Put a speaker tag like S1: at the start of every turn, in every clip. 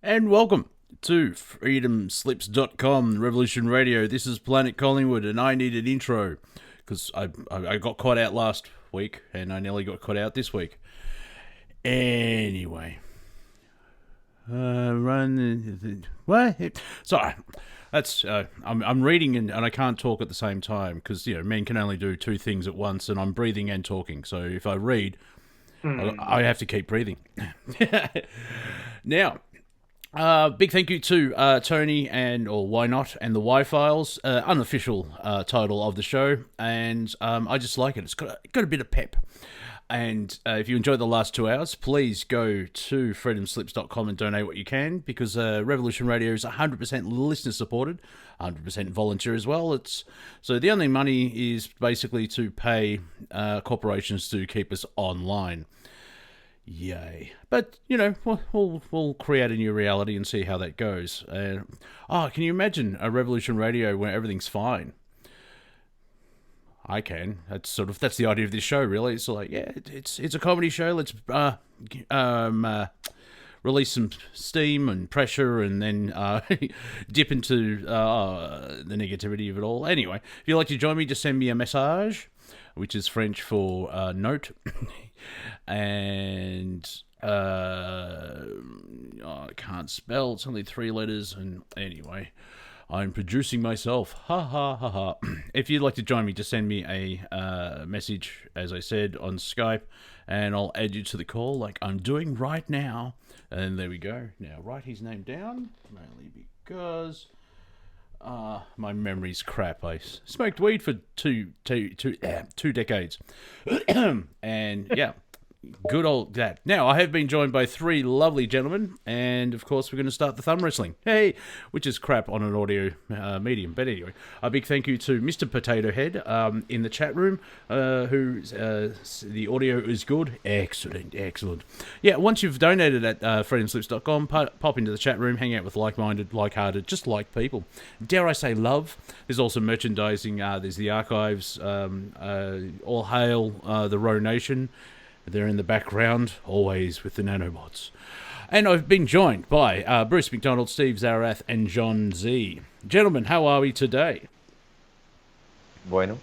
S1: And welcome to freedomslips.com, Revolution Radio. This is Planet Collingwood, and I need an intro because I got caught out last week, and I nearly got caught out this week. Anyway, what? Sorry, that's I'm reading and I can't talk at the same time because men can only do two things at once, and I'm breathing and talking. So if I read, I have to keep breathing. Now. Big thank you to Tony or Why Not and the Y-Files, unofficial title of the show, and I just like it. It's got a bit of pep. And if you enjoyed the last 2 hours, please go to freedomslips.com and donate what you can, because Revolution Radio is 100% listener supported, 100% volunteer as well. So the only money is basically to pay corporations to keep us online. Yay. But, we'll create a new reality and see how that goes. Can you imagine a Revolution Radio where everything's fine? I can. That's the idea of this show, really. It's like, it's a comedy show. Let's release some steam and pressure and then dip into the negativity of it all. Anyway, if you'd like to join me, just send me a message, which is French for note. And I can't spell. It's only 3 letters. And anyway, I'm producing myself. Ha ha ha ha. If you'd like to join me, just send me a message, as I said, on Skype, and I'll add you to the call like I'm doing right now. And there we go. Now, write his name down, mainly because my memory's crap. I smoked weed for two decades. And yeah. Good old that. Now, I have been joined by 3 lovely gentlemen, and of course, we're going to start the thumb wrestling. Hey, which is crap on an audio medium. But anyway, a big thank you to Mr. Potato Head in the chat room, who the audio is good. Excellent. Yeah, once you've donated at freedomslips.com, pop into the chat room, hang out with like-minded, like-hearted, just like people. Dare I say love? There's also merchandising. There's the archives. All hail the Row Nation. They're in the background, always with the nanobots. And I've been joined by Bruce MacDonald, Steve Zerilath, and John Z. Gentlemen, how are we today?
S2: Bueno.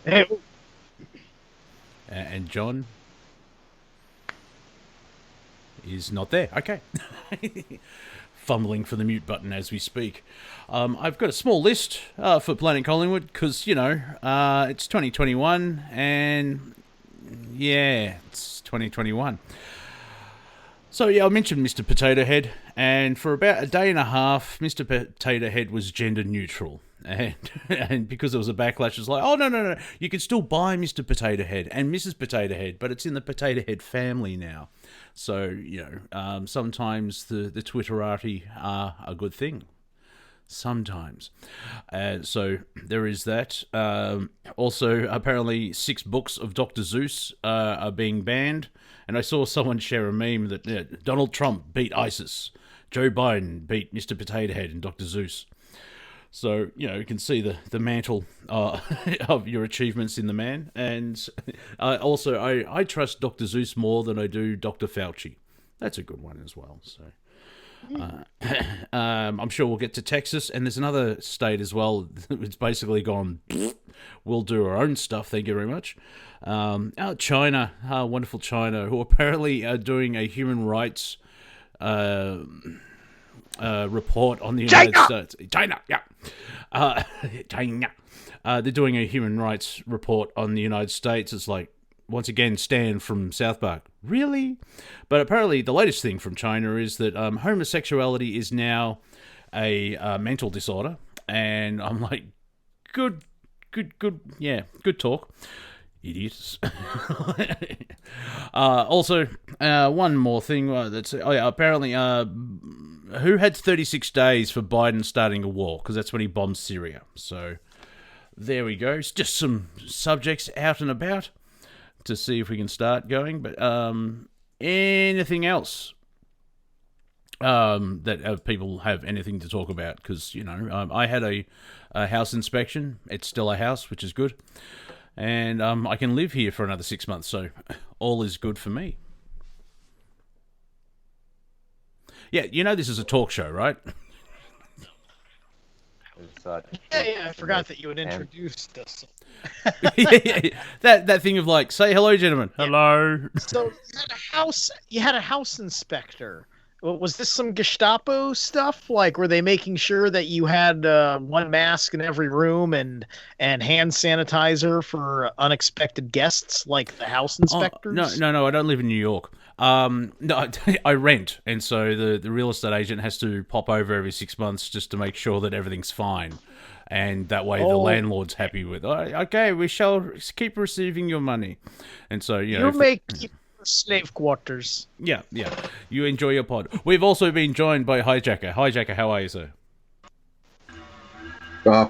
S1: And John is not there. Okay. Fumbling for the mute button as we speak. I've got a small list for Planet Collingwood because, it's 2021 and... yeah, it's 2021. So, I mentioned Mr. Potato Head, and for about a day and a half, Mr. Potato Head was gender neutral. And because there was a backlash, it was like, oh, no, you can still buy Mr. Potato Head and Mrs. Potato Head, but it's in the Potato Head family now. So, sometimes the Twitterati are a good thing. Sometimes. So there is that. Also, apparently 6 books of Dr. Seuss are being banned. And I saw someone share a meme that Donald Trump beat ISIS. Joe Biden beat Mr. Potato Head and Dr. Seuss. So, you can see the mantle of your achievements in the man. And also, I trust Dr. Seuss more than I do Dr. Fauci. That's a good one as well, so... I'm sure we'll get to Texas, and there's another state as well. It's basically gone, we'll do our own stuff, thank you very much. China, wonderful China, who apparently are doing a human rights report on the United States. China, yeah. China. They're doing a human rights report on the United States. It's like, once again, Stan from South Park. Really? But apparently the latest thing from China is that homosexuality is now a mental disorder. And I'm like, good, yeah, good talk. Idiots. Also, one more thing. Apparently, who had 36 days for Biden starting a war? Because that's when he bombed Syria. So, there we go. It's just some subjects out and about to see if we can start going. But anything else that people have anything to talk about? Because, I had a house inspection. It's still a house, which is good. And I can live here for another 6 months, so all is good for me. Yeah, you know this is a talk show, right?
S3: I forgot that you had introduced us.
S1: Yeah. That thing of like, say hello, gentlemen. Hello.
S3: So you had a house inspector. Was this some Gestapo stuff? Like, were they making sure that you had one mask in every room and hand sanitizer for unexpected guests, like the house inspectors?
S1: No, I don't live in New York. No, I rent, and so the real estate agent has to pop over every 6 months just to make sure that everything's fine, and that way the landlord's happy with. Oh, okay, we shall keep receiving your money, and so
S3: you make slave quarters.
S1: Yeah. You enjoy your pod. We've also been joined by HiJacker. HiJacker, how are you, sir?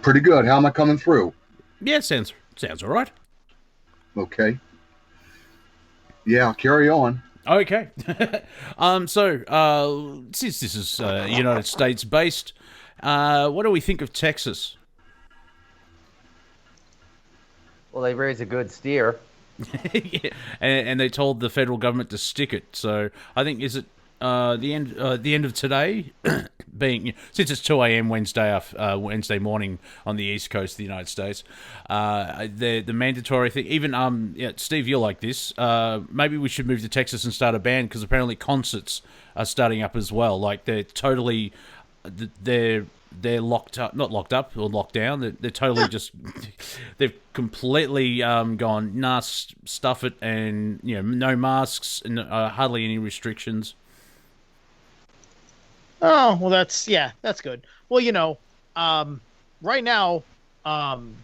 S4: Pretty good. How am I coming through?
S1: Yeah, sounds all right.
S4: Okay. Yeah, carry on.
S1: Okay. So since this is United States based, what do we think of Texas?
S2: Well, they raise a good steer.
S1: Yeah. And they told the federal government to stick it. So I think the end of today, being since it's 2 a.m. Wednesday morning on the east coast of the United States, the mandatory thing. Even Steve, you're like this. Maybe we should move to Texas and start a band because apparently concerts are starting up as well. Like they're locked up, not locked up or locked down. They're totally just, they've completely gone, nah, stuff it, and no masks and hardly any restrictions.
S3: Oh, well, that's good. Well, right now,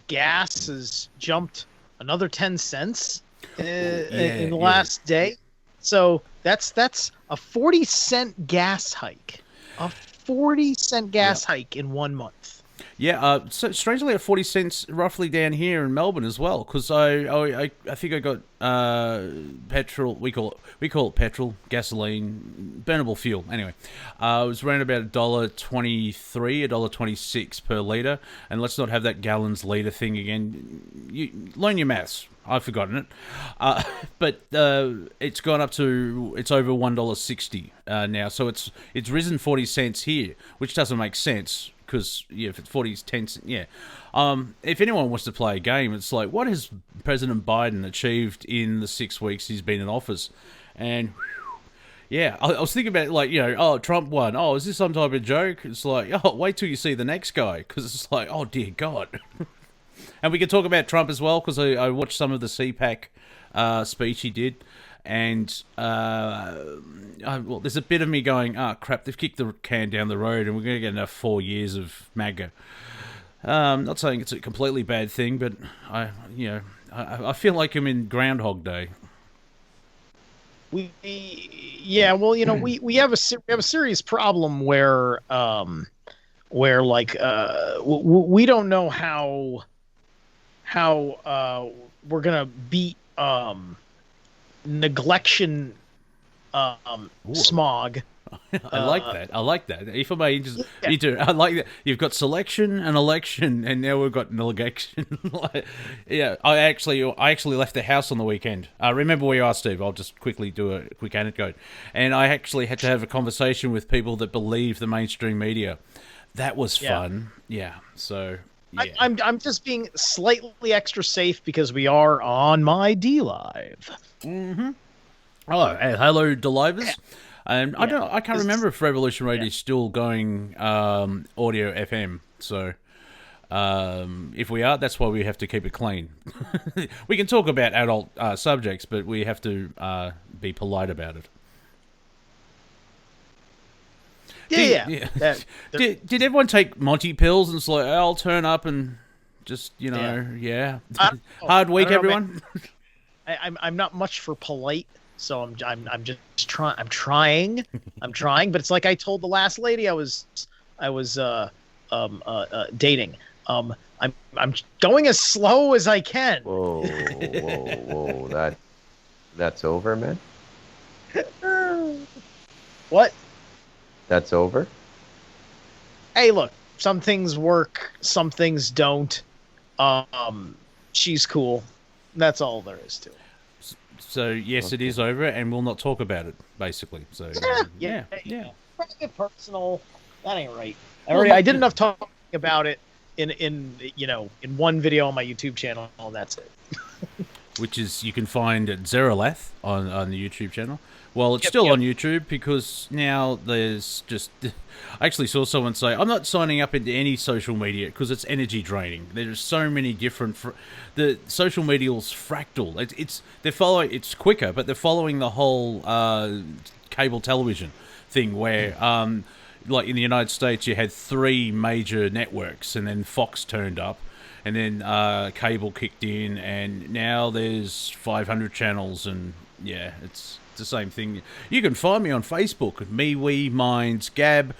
S3: gas has jumped another 10 cents in the last day. So that's a 40-cent gas hike. A 40-cent gas hike in 1 month.
S1: Yeah, so strangely at 40 cents roughly down here in Melbourne as well, because I think I got petrol, we call it petrol, gasoline, burnable fuel. Anyway, it was around about $1.23, $1.26 per litre, and let's not have that gallons litre thing again. You learn your maths. I've forgotten it. But it's gone up to, it's over $1.60 now, so it's risen 40 cents here, which doesn't make sense. Because if it's 40 cents, if anyone wants to play a game, it's like, what has President Biden achieved in the 6 weeks he's been in office? And I was thinking about it, like, Trump won. Oh, is this some type of joke? It's like, wait till you see the next guy, because it's like, oh dear God. And we can talk about Trump as well, because I watched some of the CPAC speech he did. And there's a bit of me going, crap, they've kicked the can down the road and we're going to get another 4 years of MAGA. Not saying it's a completely bad thing, but I feel like I'm in Groundhog Day.
S3: We have a serious problem where we don't know how we're gonna beat neglection smog.
S1: I like that. If I may just I like that. You've got selection and election, and now we've got an election. I actually left the house on the weekend. Remember where you are, Steve? I'll just quickly do a quick anecdote. And I actually had to have a conversation with people that believe the mainstream media. That was fun. Yeah. So yeah.
S3: I'm just being slightly extra safe because we are on my D Live.
S1: Mm-hmm. Oh, hello, Delivers. And I can't remember if Revolution Radio is still going audio FM. So if we are, that's why we have to keep it clean. We can talk about adult subjects, but we have to be polite about it. Did everyone take Monty pills and it's like, I'll turn up and just, hard week, everyone?
S3: I'm not much for polite. So I'm just trying. I'm trying, but it's like I told the last lady I was dating. I'm going as slow as I can.
S2: Whoa! That's over, man.
S3: What?
S2: That's over.
S3: Hey, look. Some things work. Some things don't. She's cool. That's all there is to it.
S1: So yes, okay. It is over, and we'll not talk about it. Basically, so
S3: yeah. private, personal. That ain't right. I did enough talking about it in one video on my YouTube channel, and that's it.
S1: Which is, you can find at Zerilath on the YouTube channel. Well, it's still on YouTube because now there's just... I actually saw someone say, I'm not signing up into any social media because it's energy draining. There's so many different... the social media's fractal. It's quicker, but they're following the whole cable television thing where... like in the United States, you had 3 major networks, and then Fox turned up, and then cable kicked in, and now there's 500 channels, and yeah, it's the same thing. You can find me on Facebook, MeWe, Minds, Gab,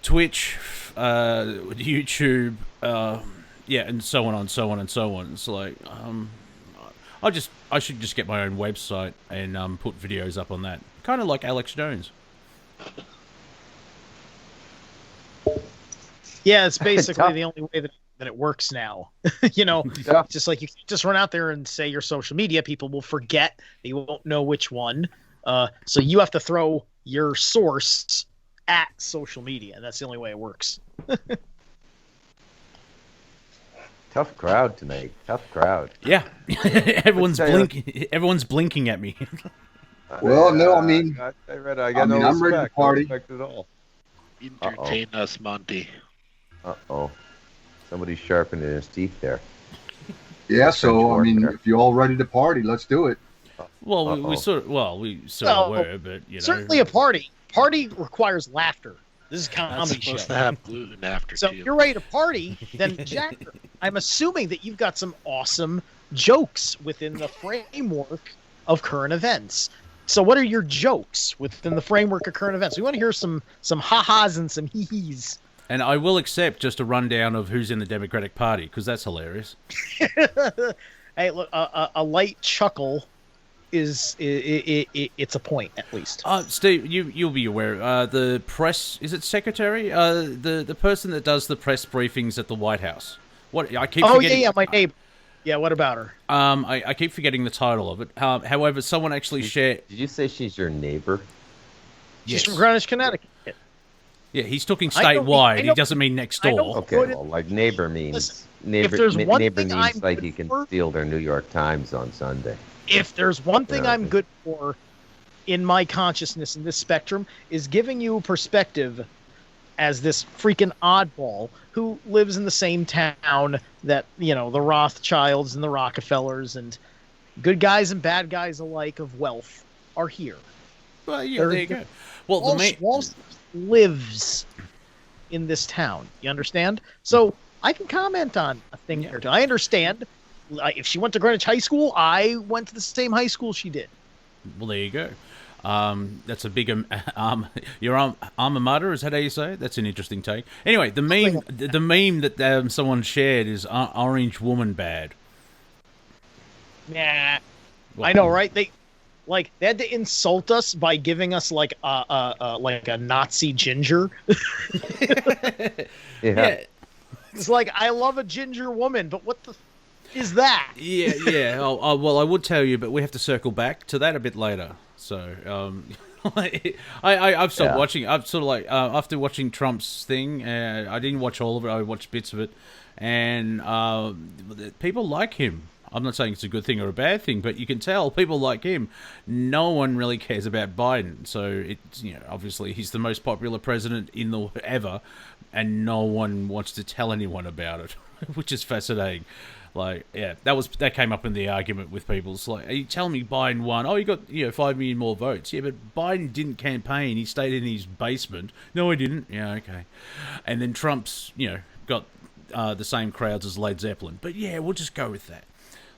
S1: Twitch, YouTube, and so on and so on and so on. It's like, I should just get my own website and put videos up on that, kind of like Alex Jones.
S3: Yeah, it's basically the only way that it works now. Just like you just run out there and say your social media, people will forget. They won't know which one. So you have to throw your source at social media, and that's the only way it works.
S2: Tough crowd tonight. Tough crowd.
S1: Yeah, everyone's blinking at me.
S4: Well, no, I mean,
S2: I'm
S4: ready to party.
S2: Respect at all.
S5: Entertain us, Monty.
S2: Uh-oh. Somebody's sharpening his teeth there.
S4: Yeah, so, I mean, if you're all ready to party, let's do it.
S1: Well, we sort of were, but,
S3: certainly a party. Party requires laughter. This is comedy show.
S5: Supposed to have gluten after,
S3: so
S5: too.
S3: if you're ready to party, then Jacker, I'm assuming that you've got some awesome jokes within the framework of current events. So what are your jokes within the framework of current events? We want to hear some ha-has and some hee-hees.
S1: And I will accept just a rundown of who's in the Democratic Party, because that's hilarious.
S3: Hey, look, a light chuckle it's a point, at least.
S1: Steve, you'll be aware. The press, is it secretary? The person that does the press briefings at the White House. What I keep forgetting.
S3: Yeah, my neighbor. Yeah, what about her?
S1: I keep forgetting the title of it. However, someone actually shared...
S2: Did you say she's your neighbor?
S3: She's from Greenwich, Connecticut.
S1: Yeah, he's talking statewide. He doesn't mean next door.
S2: Okay, well, like neighbor means... Neighbor means like you can steal their New York Times on Sunday.
S3: If there's one thing I'm good for in my consciousness in this spectrum is giving you perspective as this freaking oddball who lives in the same town that, the Rothschilds and the Rockefellers and good guys and bad guys alike of wealth are here.
S1: Well, yeah, there you go. Well,
S3: Wall Street lives in this town. You understand? So I can comment on a thing or two. I understand. If she went to Greenwich High School, I went to the same high school she did.
S1: Well, there you go. That's a big your alma mater, is that how you say it? That's an interesting take. Anyway, the meme that someone shared is orange woman bad.
S3: Nah, well, I know, right? They had to insult us by giving us like a Nazi ginger.
S2: Yeah.
S3: It's like, I love a ginger woman, but what the is that?
S1: Yeah. Well, I would tell you, but we have to circle back to that a bit later. So, I've stopped watching. I've sort of like after watching Trump's thing, I didn't watch all of it. I watched bits of it, and people like him. I'm not saying it's a good thing or a bad thing, but you can tell people like him. No one really cares about Biden. So it's obviously he's the most popular president in the ever, and no one wants to tell anyone about it, which is fascinating. Like, yeah, that came up in the argument with people. It's like, are you telling me Biden won? Oh, he got 5 million more votes. Yeah, but Biden didn't campaign. He stayed in his basement. No, he didn't. Yeah, okay. And then Trump's got the same crowds as Led Zeppelin. But yeah, we'll just go with that.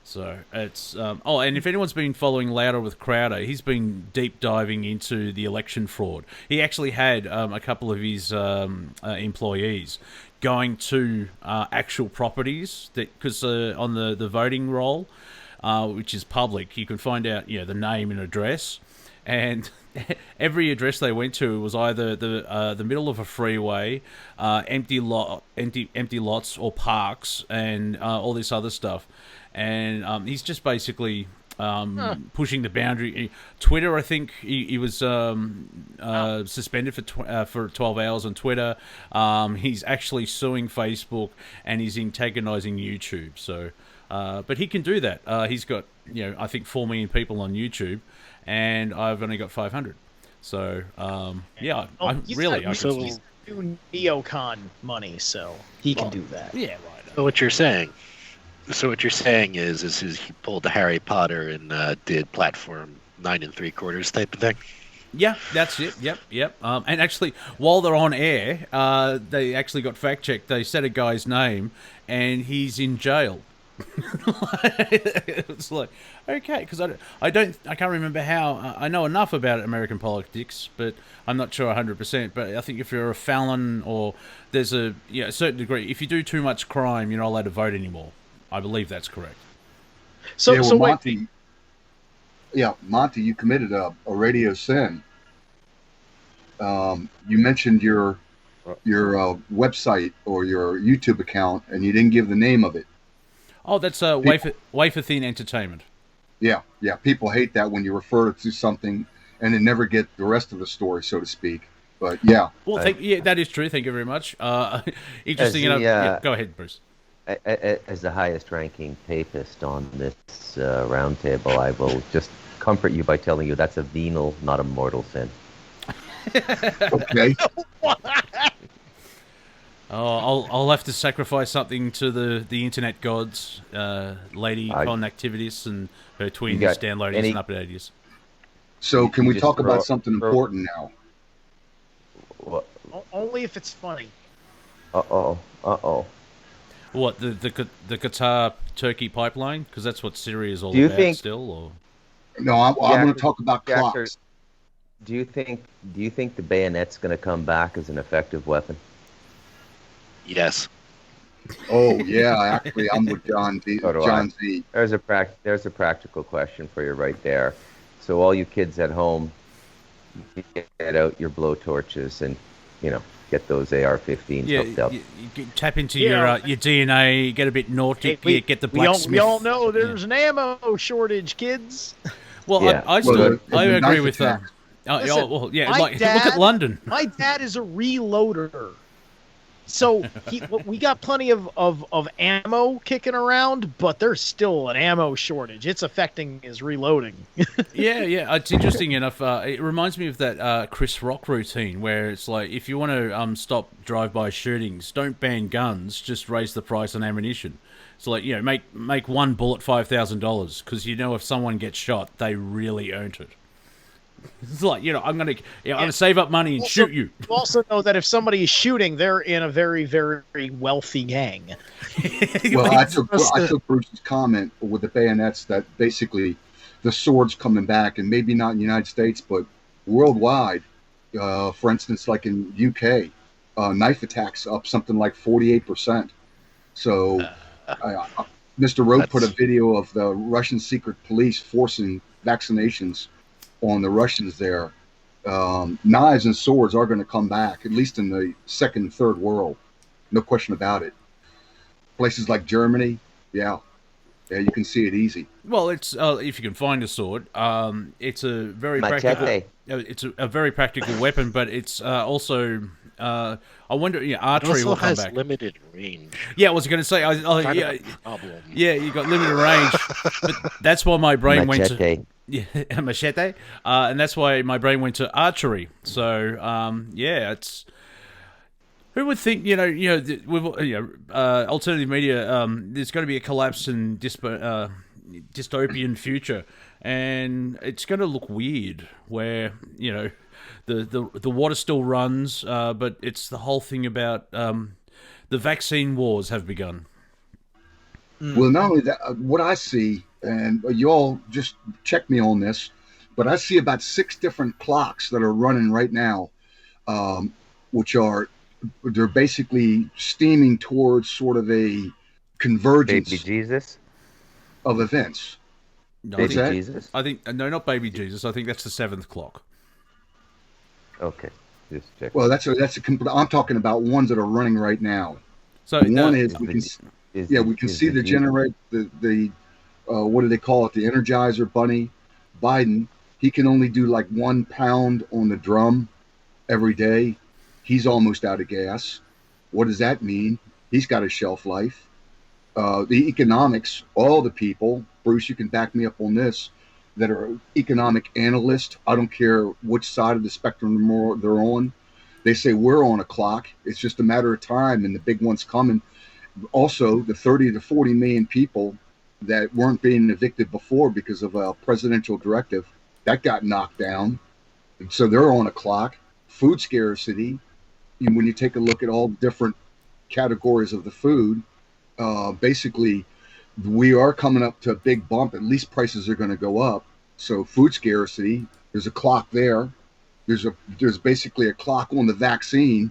S1: So it's and if anyone's been following Louder with Crowder, he's been deep diving into the election fraud. He actually had a couple of his employees going to actual properties because on the voting roll, which is public, you can find out the name and address, and every address they went to was either the middle of a freeway, empty lots or parks, and all this other stuff. And he's just basically pushing the boundary. Twitter, I think he was suspended for 12 hours on Twitter. He's actually suing Facebook, and he's antagonizing YouTube. So, but he can do that. He's got, I think 4 million people on YouTube, and I've only got 500. So, yeah,
S3: he's new neocon money, so he can do that.
S1: Yeah, right.
S5: So what you're saying is he pulled the Harry Potter and did platform 9 3/4 type of thing.
S1: Yeah, that's it. Yep. And actually, while they're on air, they actually got fact checked. They said a guy's name, and he's in jail. It's like, okay, because I can't remember how. I know enough about American politics, but I'm not sure 100%. But I think if you're a felon or there's a certain degree, if you do too much crime, you're not allowed to vote anymore. I believe that's correct.
S4: So Monty, Monty, you committed a radio sin. You mentioned your website or your YouTube account, and you didn't give the name of it.
S1: Oh, that's Wafer Thin Entertainment. Yeah.
S4: People hate that when you refer to something and they never get the rest of the story, so to speak. But yeah.
S1: Well, that is true. Thank you very much. Interesting enough. Go ahead, Bruce.
S2: As the highest-ranking papist on this roundtable, I will just comfort you by telling you that's a venal, not a mortal sin.
S4: Okay.
S1: Oh, I'll have to sacrifice something to the internet gods, Lady Connectivities and her twins, downloadies and updateers.
S4: So can we talk about something important now?
S2: What?
S3: Only if it's funny.
S2: Uh-oh.
S1: What, the Qatar-Turkey pipeline? Because that's what Syria is all about still? Or?
S4: No, I'm going to talk about clocks.
S2: Do you think the bayonet's going to come back as an effective weapon?
S5: Yes.
S4: Oh yeah, actually, I'm with John Z.
S2: There's a practical question for you right there. So all you kids at home, get out your blowtorches and get those AR-15s hooked up.
S1: You tap into your DNA, get a bit naughty, get the blacksmith.
S3: We all know there's an ammo shortage, kids.
S1: Well, I agree with that. Look at London.
S3: My dad is a reloader. So we got plenty of ammo kicking around, but there's still an ammo shortage. It's affecting his reloading.
S1: Yeah. It's interesting enough. It reminds me of that Chris Rock routine where it's like, if you want to stop drive-by shootings, don't ban guns, just raise the price on ammunition. So like, make one bullet $5,000 because if someone gets shot, they really earned it. It's like, I'm gonna save up money and shoot you.
S3: You also know that if somebody is shooting, they're in a very, very wealthy gang.
S4: Well, I took Bruce's comment with the bayonets that basically the sword's coming back, and maybe not in the United States, but worldwide. For instance, like in UK, knife attacks up something like 48%. So, Mr. Rowe put a video of the Russian secret police forcing vaccinations on the Russians there. Knives and swords are going to come back, at least in the second and third world. No question about it. Places like Germany, you can see it easy.
S1: Well, it's if you can find a sword, it's a very practical. It's a very practical weapon, but it's also. I wonder. Archery
S5: it also
S1: will come
S5: has
S1: back.
S5: Limited range.
S1: Yeah, I was going to say. You got limited range, but that's why my brain went to. Yeah, machete, and that's why my brain went to archery. So, it's who would think with alternative media, there's going to be a collapse in dystopian future, and it's going to look weird where the water still runs, but it's the whole thing about the vaccine wars have begun.
S4: Well, not only that, what I see. And you all just check me on this, but I see about 6 different clocks that are running right now, they're basically steaming towards sort of a convergence
S2: Baby Jesus?
S4: Of events.
S1: No,
S2: Baby Jesus?
S1: I think no, not Baby Jesus. I think that's the 7th clock.
S2: Okay, just check.
S4: Well, I'm talking about ones that are running right now.
S1: So
S4: one is we can see the what do they call it? The Energizer Bunny. Biden, he can only do like 1 pound on the drum every day. He's almost out of gas. What does that mean? He's got a shelf life. The economics, all the people, Bruce, you can back me up on this, that are economic analysts, I don't care which side of the spectrum they're on, they say we're on a clock. It's just a matter of time, and the big one's coming. Also, the 30 to 40 million people that weren't being evicted before because of a presidential directive, that got knocked down. And so they're on a clock. Food scarcity, when you take a look at all different categories of the food, basically we are coming up to a big bump. At least prices are going to go up. So food scarcity, there's a clock there. There's basically a clock on the vaccine.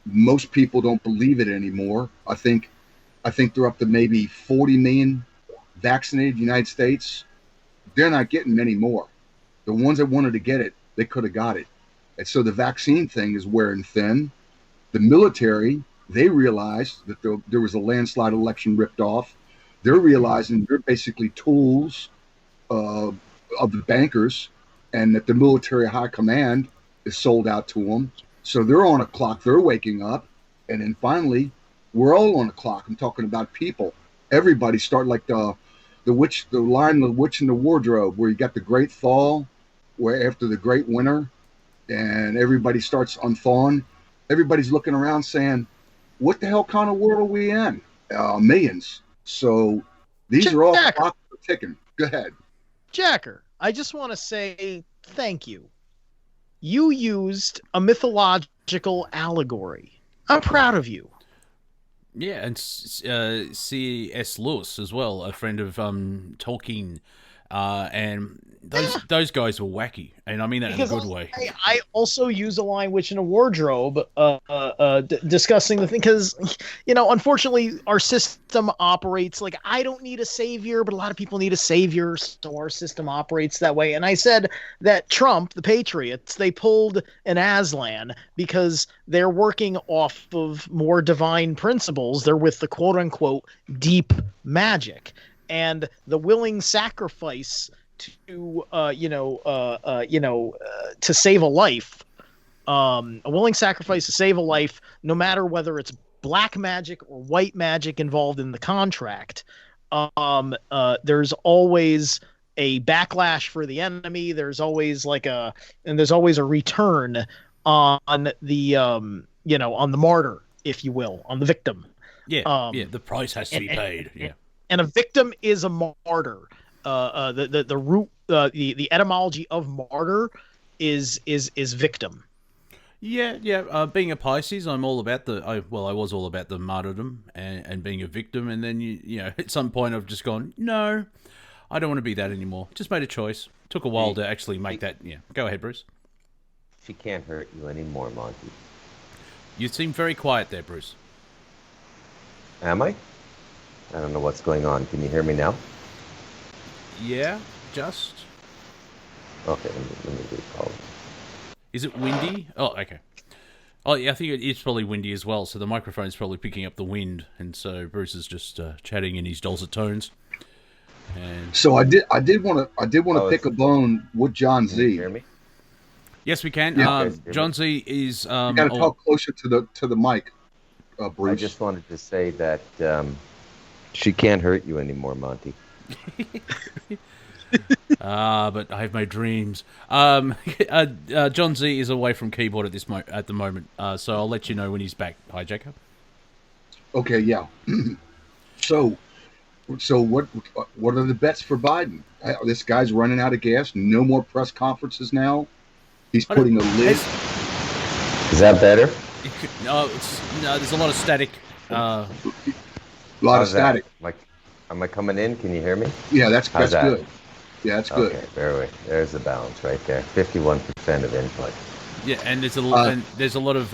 S4: Most people don't believe it anymore. I think they're up to maybe 40 million vaccinated in the United States. They're not getting many more. The ones that wanted to get it, they could have got it. And so the vaccine thing is wearing thin. The military, they realized that there was a landslide election ripped off. They're realizing they're basically tools of the bankers, and that the military high command is sold out to them. So they're on a clock. They're waking up. And then finally, we're all on a clock. I'm talking about people. Everybody start like the line, The Witch in the Wardrobe, where you got the great thaw, where after the great winter, and everybody starts unthawing. Everybody's looking around saying, what the hell kind of world are we in? Millions. So these are all clocks ticking. Go ahead.
S3: Jacker, I just want to say thank you. You used a mythological allegory. I'm proud of you.
S1: Yeah, and C.S. Lewis as well, a friend of Tolkien, and those guys were wacky, and I mean that in a good way.
S3: I also use a line, Witch in a Wardrobe, discussing the thing, because, unfortunately, our system operates like, I don't need a savior, but a lot of people need a savior, so our system operates that way. And I said that Trump, the Patriots, they pulled an Aslan because they're working off of more divine principles. They're with the quote-unquote deep magic. And the willing sacrifice to save a life, a willing sacrifice to save a life, no matter whether it's black magic or white magic involved in the contract. There's always a backlash for the enemy. There's always a return on the on the martyr, if you will, on the victim.
S1: Yeah, the price has to be paid. Yeah.
S3: And a victim is a martyr. The root, the etymology of martyr is victim.
S1: Yeah. Being a Pisces, I'm all about I was all about the martyrdom and being a victim. And then at some point I've just gone, no, I don't want to be that anymore. Just made a choice. Took a while to actually make that. Yeah, go ahead, Bruce.
S2: She can't hurt you anymore, Monty.
S1: You seem very quiet there, Bruce.
S2: Am I? I don't know what's going on. Can you hear me now?
S1: Yeah, just.
S2: Okay, let me recall.
S1: Is it windy? Oh, okay. Oh, yeah, I think it's probably windy as well, so the microphone's probably picking up the wind, and so Bruce is just chatting in his dulcet tones. And
S4: so I did want to pick a bone with John Z.
S2: Can you hear me?
S1: Yes, we can.
S4: Yeah.
S1: John Z is.
S4: You got to talk closer to the mic, Bruce.
S2: I just wanted to say that she can't hurt you anymore, Monty.
S1: But I have my dreams. John Z is away from keyboard at the moment, so I'll let you know when he's back. HiJacker.
S4: Okay, yeah. So what are the bets for Biden? This guy's running out of gas. No more press conferences now. He's putting a lid.
S2: Is that better?
S1: No, there's a lot of static.
S4: A lot of static.
S2: Am I coming in? Can you hear me?
S4: Yeah, that's good. Yeah, that's good.
S2: Okay, there's the balance right there. 51% of input.
S1: Yeah, and there's a lot of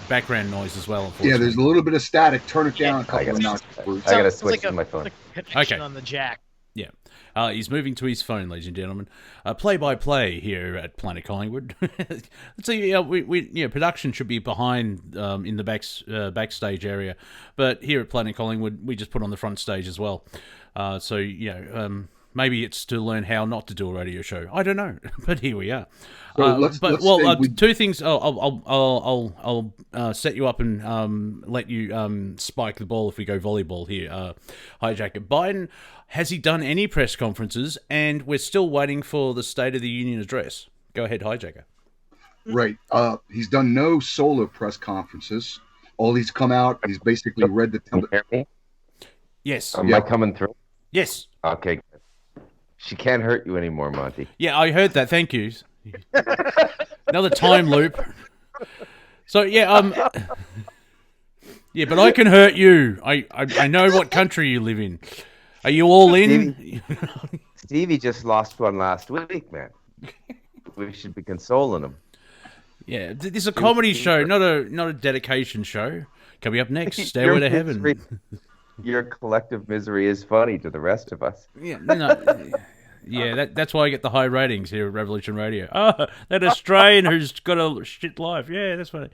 S1: background noise as well.
S4: Yeah, there's a little bit of static. Turn it down a couple of notches.
S2: I gotta switch to my phone.
S3: Okay. On the jack.
S1: Yeah. He's moving to his phone, ladies and gentlemen. Play-by-play here at Planet Collingwood. So production should be behind in the backstage area, but here at Planet Collingwood, we just put on the front stage as well. So maybe it's to learn how not to do a radio show. I don't know, but here we are.
S4: So let's say
S1: two things. I'll set you up and let you spike the ball if we go volleyball here. HiJacker. Biden, has he done any press conferences? And we're still waiting for the State of the Union address. Go ahead, HiJacker.
S4: Right. He's done no solo press conferences. All he's come out, he's basically read the.
S2: Can you hear me?
S1: Yes.
S2: Am I coming through?
S1: Yes.
S2: Okay. She can't hurt you anymore, Monty.
S1: Yeah, I heard that. Thank you. Another time loop. So yeah, yeah, but I can hurt you. I know what country you live in. Are you all in?
S2: Stevie just lost one last week, man. We should be consoling him.
S1: Yeah, this is a comedy show, not a dedication show. Coming up next, Stairway to Heaven.
S2: Your collective misery is funny to the rest of us.
S1: Yeah, yeah, that's why I get the high ratings here at Revolution Radio. Oh, that Australian who's got a shit life. Yeah, that's funny.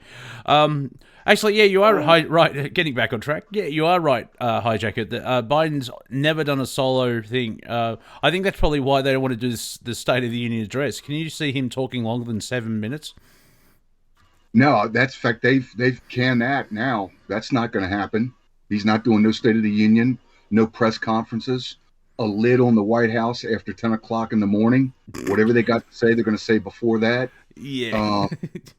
S1: Actually, yeah, you are right. Getting back on track. Yeah, you are right, HiJacker. Biden's never done a solo thing. I think that's probably why they don't want to do the State of the Union address. Can you see him talking longer than 7 minutes?
S4: No, that's in fact they've canned that now. That's not going to happen. He's not doing no State of the Union, no press conferences, a lid on the White House after 10 o'clock in the morning. Whatever they got to say, they're going to say before that.
S1: Yeah.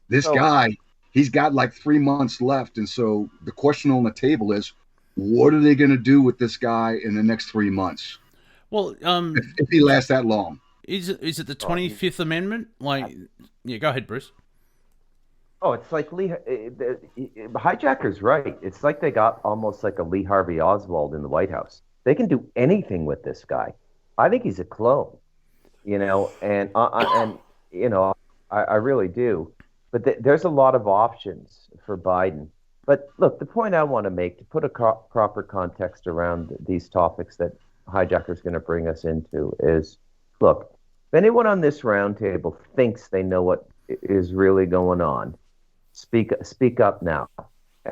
S4: This guy, he's got like 3 months left. And so the question on the table is, what are they going to do with this guy in the next 3 months?
S1: Well,
S4: if he lasts that long.
S1: Is it the 25th Amendment? Like, yeah, go ahead, Bruce.
S2: Oh, it's like HiJacker's right. It's like they got almost like a Lee Harvey Oswald in the White House. They can do anything with this guy. I think he's a clone, and I really do. But there's a lot of options for Biden. But look, the point I want to make, to put a proper context around these topics that HiJacker's going to bring us into, is, look, if anyone on this roundtable thinks they know what is really going on, speak up now.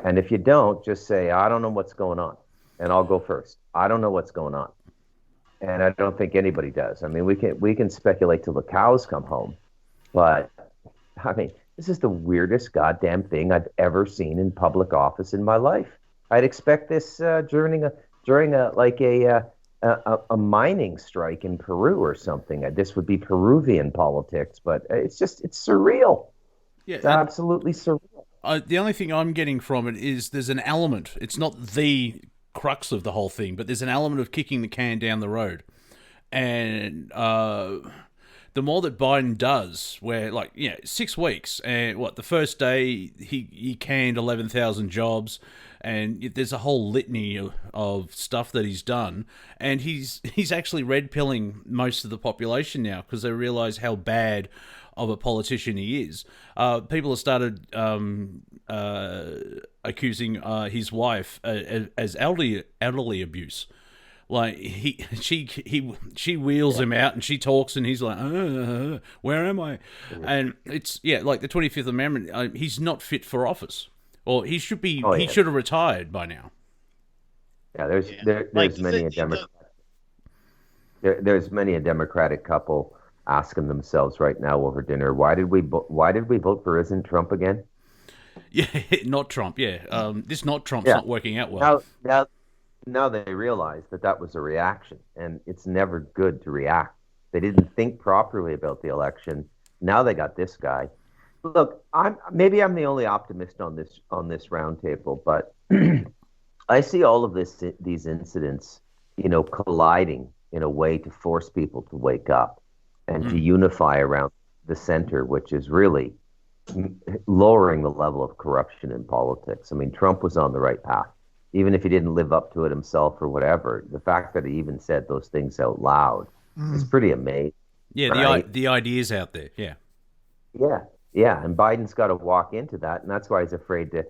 S2: And if you don't, just say, I don't know what's going on. And I'll go first. I don't know what's going on. And I don't think anybody does. I mean, we can speculate till the cows come home. But, I mean, this is the weirdest goddamn thing I've ever seen in public office in my life. I'd expect this during a mining strike in Peru or something. This would be Peruvian politics. But it's surreal. Yeah, it's absolutely surreal.
S1: The only thing I'm getting from it is there's an element. It's not the crux of the whole thing, but there's an element of kicking the can down the road. And the more that Biden does, where 6 weeks, and the first day he canned 11,000 jobs, and there's a whole litany of stuff that he's done, and he's actually red pilling most of the population now because they realize how bad of a politician he is. People have started accusing his wife as elderly abuse. Like she wheels him out and she talks and he's like, where am I? And it's like the 25th Amendment. He's not fit for office, or he should be. He should have retired by now.
S2: Yeah, there's many a Democrat. There's many a Democratic couple asking themselves right now over dinner, why did we vote for isn't Trump again?
S1: Yeah, not Trump. Yeah, this not Trump's not working out well.
S2: Now they realize that was a reaction, and it's never good to react. They didn't think properly about the election. Now they got this guy. Look, I'm the only optimist on this roundtable, but I see all of these incidents, colliding in a way to force people to wake up and to unify around the center, which is really lowering the level of corruption in politics. I mean, Trump was on the right path, even if he didn't live up to it himself or whatever. The fact that he even said those things out loud is pretty amazing.
S1: Yeah, right? the idea's out there. Yeah.
S2: Yeah, and Biden's got to walk into that, and that's why he's afraid to.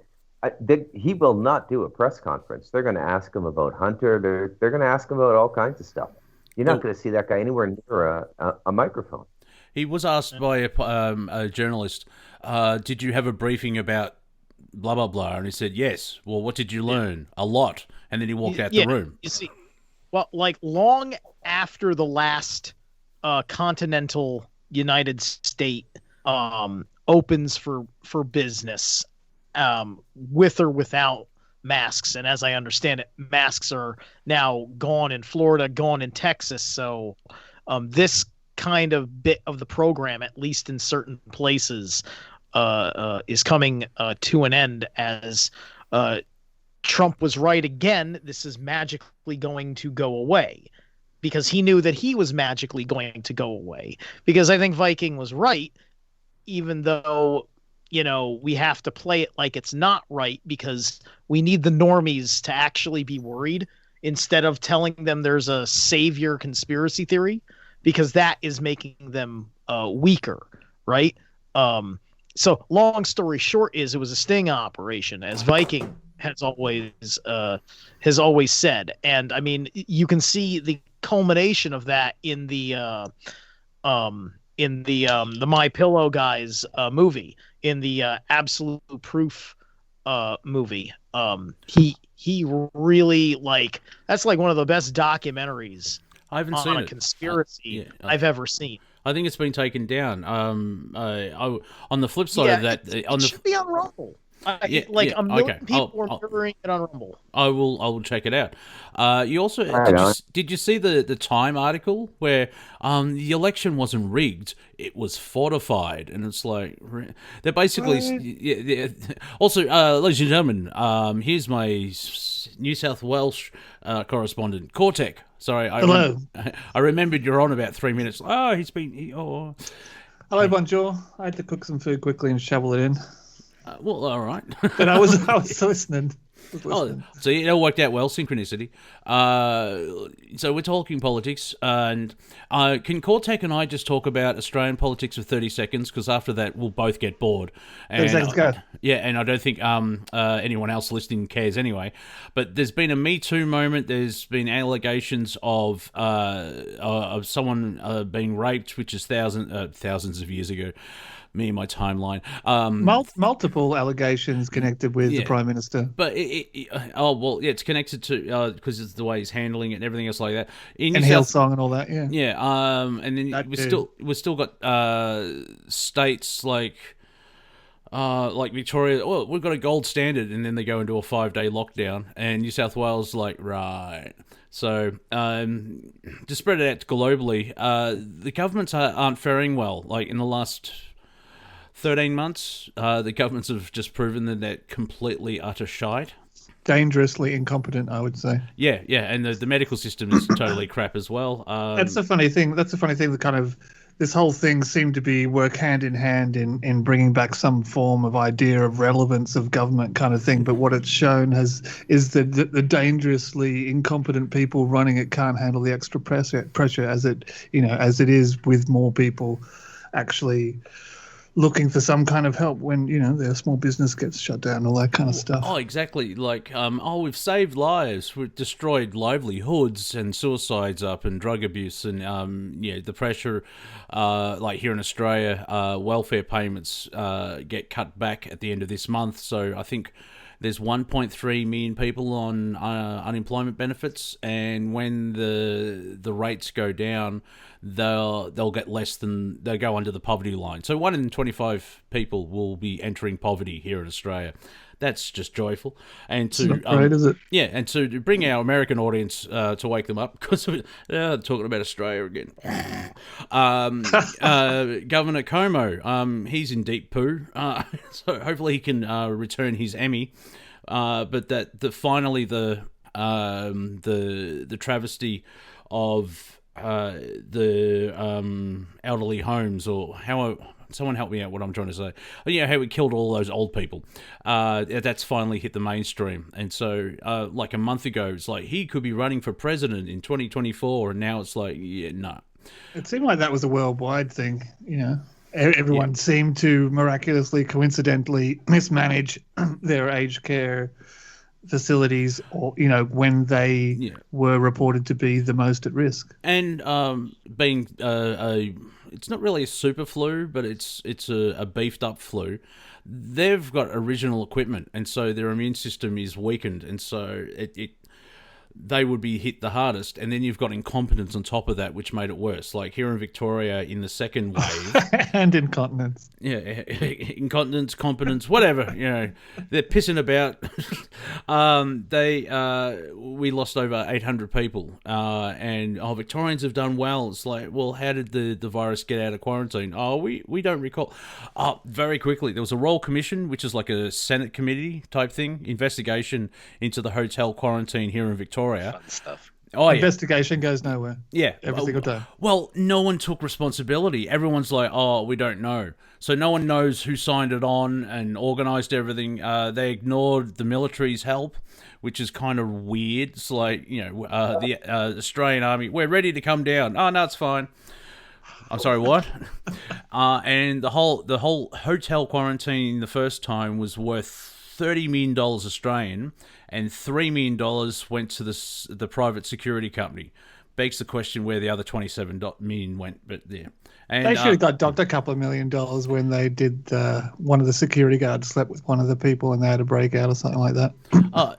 S2: He will not do a press conference. They're going to ask him about Hunter. They're going to ask him about all kinds of stuff. You're not going to see that guy anywhere near a microphone.
S1: He was asked by a journalist, did you have a briefing about blah, blah, blah? And he said, yes. Well, what did you learn? A lot. And then he walked out the room.
S3: You see, Well, like long after the last continental United State opens for business, with or without masks. And as I understand it, masks are now gone in Florida, gone in Texas. So this kind of bit of the program, at least in certain places, is coming to an end as Trump was right again. This is magically going to go away, because he knew that he was magically going to go away. Because I think Viking was right, even though, we have to play it like it's not right, because we need the normies to actually be worried instead of telling them there's a savior conspiracy theory, because that is making them weaker, right? So long story short is it was a sting operation, as Viking has always said. And I mean, you can see the culmination of that in the My Pillow guys movie, in the Absolute Proof movie. He really, like, that's like one of the best documentaries
S1: I haven't seen
S3: a
S1: it.
S3: conspiracy I've ever seen.
S1: I think it's been taken down. On the flip side of that,
S3: it should be on Rumble. A million people are mirroring it on Rumble.
S1: I will check it out. You also did you see the Time article where the election wasn't rigged, it was fortified, and it's like they're basically Also, ladies and gentlemen, here's my New South Wales correspondent, Cortek. Sorry,
S6: hello.
S1: I remembered you're on about 3 minutes. Oh,
S6: Hello, bonjour. I had to cook some food quickly and shovel it in.
S1: Well, all right.
S6: But I was listening.
S1: Oh, so it all worked out well, synchronicity. So we're talking politics, and can Cortek and I just talk about Australian politics for 30 seconds? Because after that, we'll both get bored.
S6: 30 seconds, go.
S1: Yeah, and I don't think anyone else listening cares anyway. But there's been a Me Too moment. There's been allegations of someone being raped, which is thousands of years ago. Me and my timeline.
S6: Multiple allegations connected with the Prime Minister.
S1: But it's connected to because it's the way he's handling it and everything else like that.
S6: And Hillsong and all that, yeah.
S1: Yeah, and then we've still got states like Victoria. Well, we've got a gold standard, and then they go into a 5-day lockdown, and New South Wales right. So, to spread it out globally, the governments aren't faring well. Like in the last 13 months, the governments have just proven that they're completely utter shite.
S6: Dangerously incompetent, I would say.
S1: Yeah, and the medical system is totally crap as well.
S6: That's the funny thing. That kind of this whole thing seemed to be work hand in hand in bringing back some form of idea of relevance of government kind of thing. But what it's shown is that the dangerously incompetent people running it can't handle the extra pressure as it is with more people actually looking for some kind of help when their small business gets shut down, all that kind of stuff.
S1: Oh, exactly. Like, we've saved lives, we've destroyed livelihoods, and suicides up, and drug abuse, and the pressure. Like here in Australia, welfare payments get cut back at the end of this month. So I think there's 1.3 million people on unemployment benefits, and when the rates go down, they'll get less than they'll go under the poverty line. So 1 in 25 people will be entering poverty here in Australia. That's just joyful, and to
S6: not great, is it?
S1: Yeah, and to bring our American audience to wake them up, because talking about Australia again. Governor Como, he's in deep poo, so hopefully he can return his Emmy. But finally the travesty of the elderly homes, or how. Someone help me out what I'm trying to say. How we killed all those old people. That's finally hit the mainstream. And so, like a month ago, it's like, he could be running for president in 2024. And now it's like, no.
S6: It seemed like that was a worldwide thing, Everyone seemed to miraculously, coincidentally mismanage their aged care facilities, or when they were reported to be the most at risk.
S1: And being it's not really a super flu, but it's a beefed up flu. They've got original equipment, and so their immune system is weakened, and so it they would be hit the hardest. And then you've got incompetence on top of that, which made it worse. Like here in Victoria in the second wave.
S6: And incontinence.
S1: Yeah, incontinence, competence, whatever. You know, they're pissing about. We lost over 800 people, and Victorians have done well. It's like, well, how did the virus get out of quarantine? Oh, we don't recall. Very quickly, there was a Royal Commission, which is like a Senate committee type thing, investigation into the hotel quarantine here in Victoria.
S5: Fun stuff.
S1: Oh,
S6: Investigation goes nowhere.
S1: Yeah.
S6: Every single time.
S1: Well, no one took responsibility. Everyone's like, oh, we don't know. So no one knows who signed it on and organised everything. They ignored the military's help, which is kind of weird. It's like, the Australian Army, we're ready to come down. Oh, no, it's fine. I'm sorry, what? And the whole hotel quarantine the first time was worth $30 million Australian, and $3 million went to the private security company. Begs the question where the other $27 million went, but yeah. And
S6: they should have got docked a couple of $1 million when they did one of the security guards slept with one of the people and they had a breakout or something like that.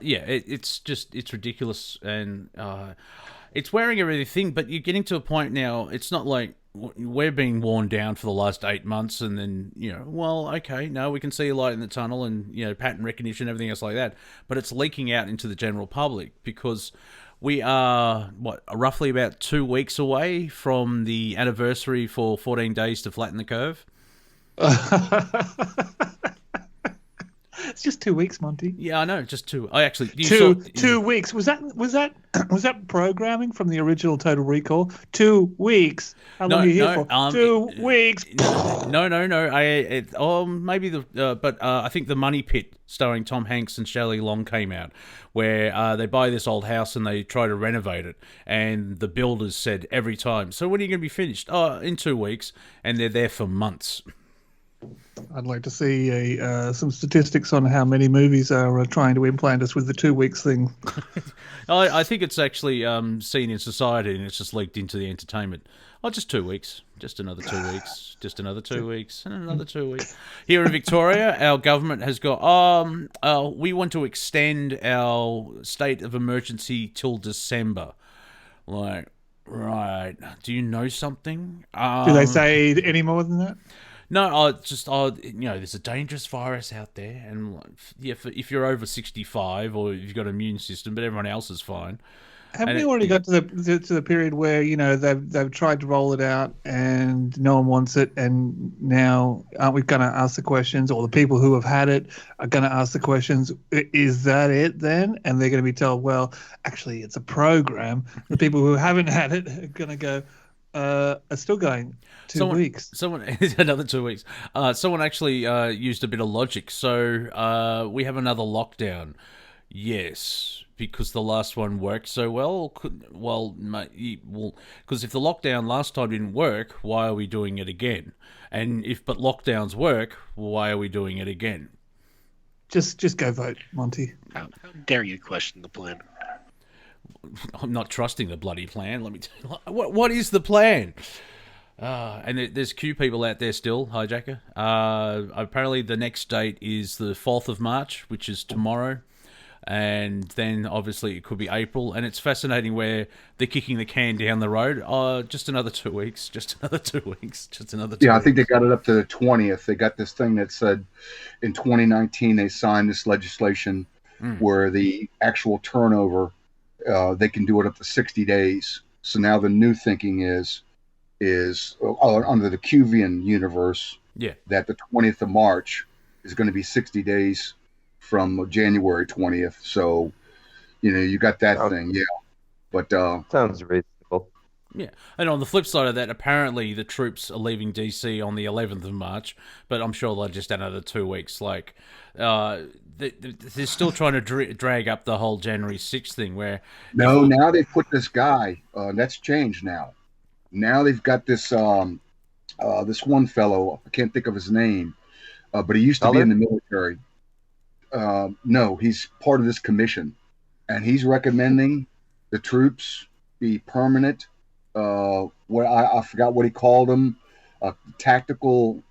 S1: Yeah, it's ridiculous, and it's wearing everything, but you're getting to a point now, it's not like we're being worn down for the last 8 months and then, okay, no, we can see a light in the tunnel and, pattern recognition, everything else like that. But it's leaking out into the general public because we are, roughly about 2 weeks away from the anniversary for 14 days to flatten the curve.
S6: It's just 2 weeks, Monty.
S1: Yeah, I know, just two. I actually...
S6: 2 weeks. Was that programming from the original Total Recall? 2 weeks. How long are you here for? 2 weeks.
S1: No. I think The Money Pit, starring Tom Hanks and Shelley Long, came out, where they buy this old house and they try to renovate it, and the builders said every time, so when are you going to be finished? Oh, in 2 weeks, and they're there for months.
S6: I'd like to see some statistics on how many movies are trying to implant us with the 2 weeks thing.
S1: I think it's actually seen in society and it's just leaked into the entertainment. Oh, just 2 weeks. Just another 2 weeks. Just another 2 weeks. And another 2 weeks. Here in Victoria, our government has got, we want to extend our state of emergency till December. Like, right. Do you know something?
S6: Do they say any more than that?
S1: No, there's a dangerous virus out there, and if you're over 65 or if you've got an immune system, but everyone else is fine.
S6: Haven't we already got to the period where they've tried to roll it out and no one wants it, and now aren't we going to ask the questions, or the people who have had it are going to ask the questions? Is that it then? And they're going to be told, well, actually, it's a program. The people who haven't had it are going to go, are still going. 2 weeks.
S1: Another 2 weeks. Someone actually used a bit of logic. So we have another lockdown. Yes, because the last one worked so well. Because if the lockdown last time didn't work, why are we doing it again? And but lockdowns work, why are we doing it again?
S6: Just go vote, Monty.
S5: How dare you question the plan?
S1: I'm not trusting the bloody plan. Let me tell you. What is the plan? And there's Q people out there still, HiJacker. Apparently the next date is the 4th of March, which is tomorrow. And then obviously it could be April. And it's fascinating where they're kicking the can down the road. Just another 2 weeks. Just another 2 weeks. Just another 2 weeks.
S4: Yeah, I think they got it up to the 20th. They got this thing that said in 2019 they signed this legislation where the actual turnover, they can do it up to 60 days. So now the new thinking is under the Cuvian universe, that the 20th of March is going to be 60 days from January 20th. So, you got that thing, yeah. But
S2: sounds reasonable.
S1: Yeah, and on the flip side of that, apparently the troops are leaving DC on the 11th of March, but I'm sure they'll just add another 2 weeks. Like, they're still trying to drag up the whole January 6th thing. Where
S4: now they put this guy. That's changed now. Now they've got this this one fellow. I can't think of his name, but he used to be in the military. No, he's part of this commission, and he's recommending the troops be permanent. What I forgot what he called them, anti-tactical